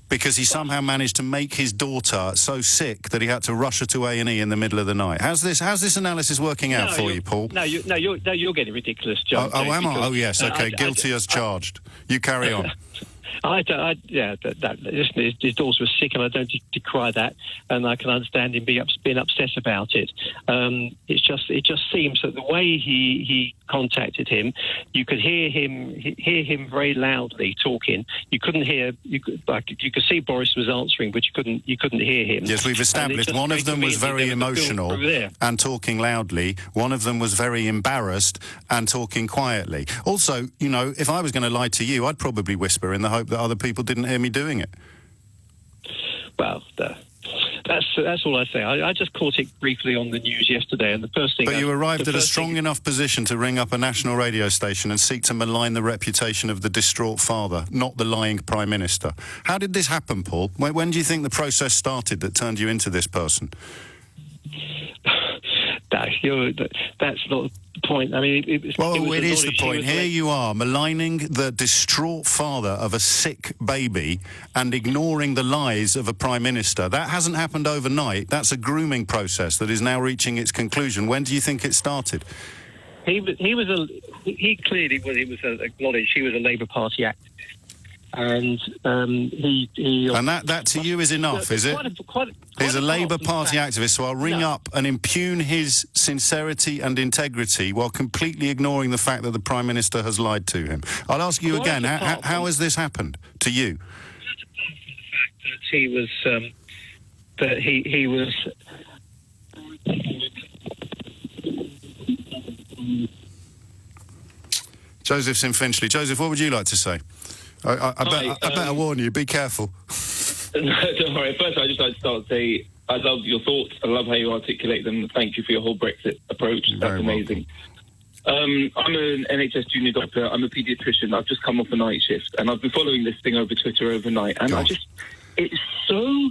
because he somehow managed to make his daughter so sick that he had to rush her to A&E in the middle of the night. How's this analysis working out for you, Paul? You're getting ridiculous, John. Oh, am I? Oh, yes. Okay, guilty as charged. You carry on. His daughter was sick, and I don't decry that, and I can understand him being upset about it. It just seems that the way he contacted him, you could hear him very loudly talking. You couldn't hear. You could see Boris was answering, but you couldn't hear him. Yes, we've established one of them was very emotional and talking loudly. One of them was very embarrassed and talking quietly. Also, you know, if I was going to lie to you, I'd probably whisper in the hope that other people didn't hear me doing it. Well, that's all I say. I just caught it briefly on the news yesterday, and the first thing... But you arrived at a strong enough position to ring up a national radio station and seek to malign the reputation of the distraught father, not the lying Prime Minister. How did this happen, Paul? When do you think the process started that turned you into this person? That's not the point. I mean, it is the point. Here you are, maligning the distraught father of a sick baby and ignoring the lies of a Prime Minister. That hasn't happened overnight. That's a grooming process that is now reaching its conclusion. When do you think it started? He clearly was acknowledged he was a Labour Party activist. And and that to you is enough, is it? He's a Labour Party activist, so I'll ring up and impugn his sincerity and integrity while completely ignoring the fact that the Prime Minister has lied to him. I'll ask you again, how has this happened to you? He was Joseph's in Finchley. Joseph, what would you like to say? I better warn you, be careful. No, don't worry. First, I'd just like to start and say I love your thoughts. I love how you articulate them. Thank you for your whole Brexit approach. That's amazing. I'm an NHS junior doctor. I'm a paediatrician. I've just come off a night shift, and I've been following this thing over Twitter overnight. And it's so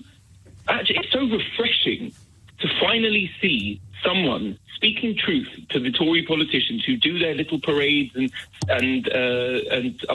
refreshing to finally see someone speaking truth to the Tory politicians who do their little parades and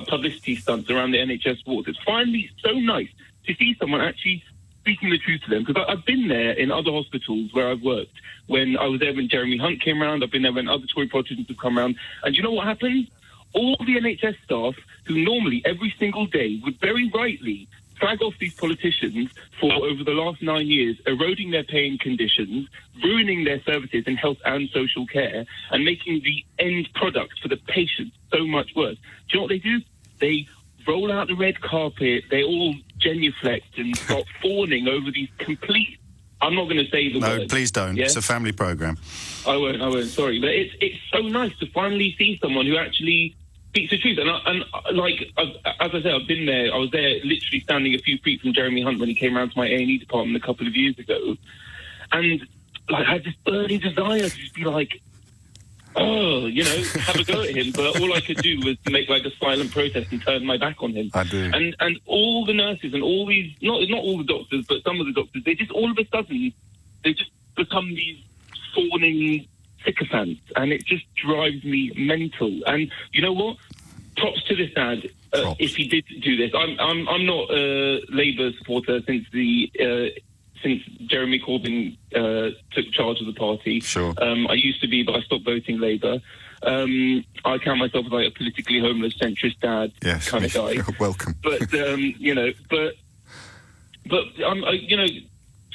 publicity stunts around the NHS wards. It's finally so nice to see someone actually speaking the truth to them, because I've been there in other hospitals where I've worked. When I was there when Jeremy Hunt came around, I've been there when other Tory politicians have come around, and you know what happens? All the NHS staff, who normally every single day would very rightly flag off these politicians for, over the last 9 years, eroding their paying conditions, ruining their services in health and social care, and making the end product for the patient so much worse. Do you know what they do? They roll out the red carpet, they all genuflect and start fawning over these complete... I'm not going to say the word. No, please don't. Yeah? It's a family programme. I won't, sorry. But it's so nice to finally see someone who actually speaks the truth. And as I said, I've been there. I was there literally standing a few feet from Jeremy Hunt when he came around to my A&E department a couple of years ago. And I had this burning desire to just be like, have a go at him. But all I could do was to make a silent protest and turn my back on him. I do. And all the nurses and all these, not all the doctors, but some of the doctors, they just all of a sudden, they just become these fawning sycophants. And it just drives me mental. And you know what? Props to this dad. If he did do this, I'm not a Labour supporter since Jeremy Corbyn took charge of the party. Sure. I used to be, but I stopped voting Labour. I count myself as a politically homeless, centrist dad kind of guy. You're welcome. But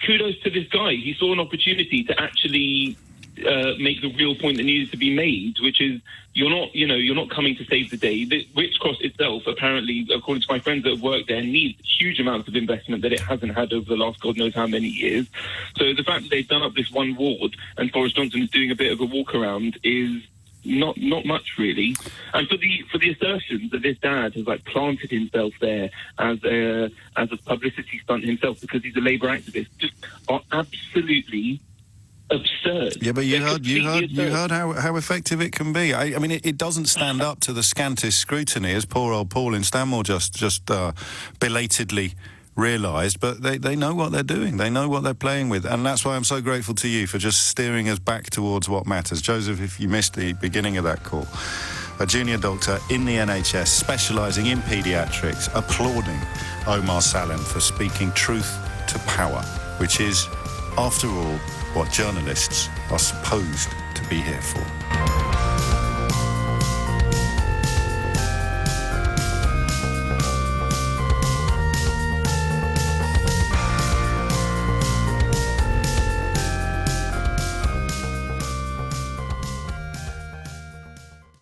kudos to this guy. He saw an opportunity to actually make the real point that needed to be made, which is you're not coming to save the day. The Whips Cross itself, apparently, according to my friends that have worked there, needs huge amounts of investment that it hasn't had over the last God knows how many years. So the fact that they've done up this one ward and Boris Johnson is doing a bit of a walk around is not much really. And for the assertions that this dad has planted himself there as a publicity stunt himself because he's a Labour activist just are absolutely absurd. Yeah, but you heard how effective it can be. I mean, it doesn't stand up to the scantest scrutiny, as poor old Paul in Stanmore just belatedly realised, but they know what they're doing. They know what they're playing with, and that's why I'm so grateful to you for just steering us back towards what matters. Joseph, if you missed the beginning of that call, a junior doctor in the NHS specialising in paediatrics, applauding Omar Salem for speaking truth to power, which is, after all, what journalists are supposed to be here for.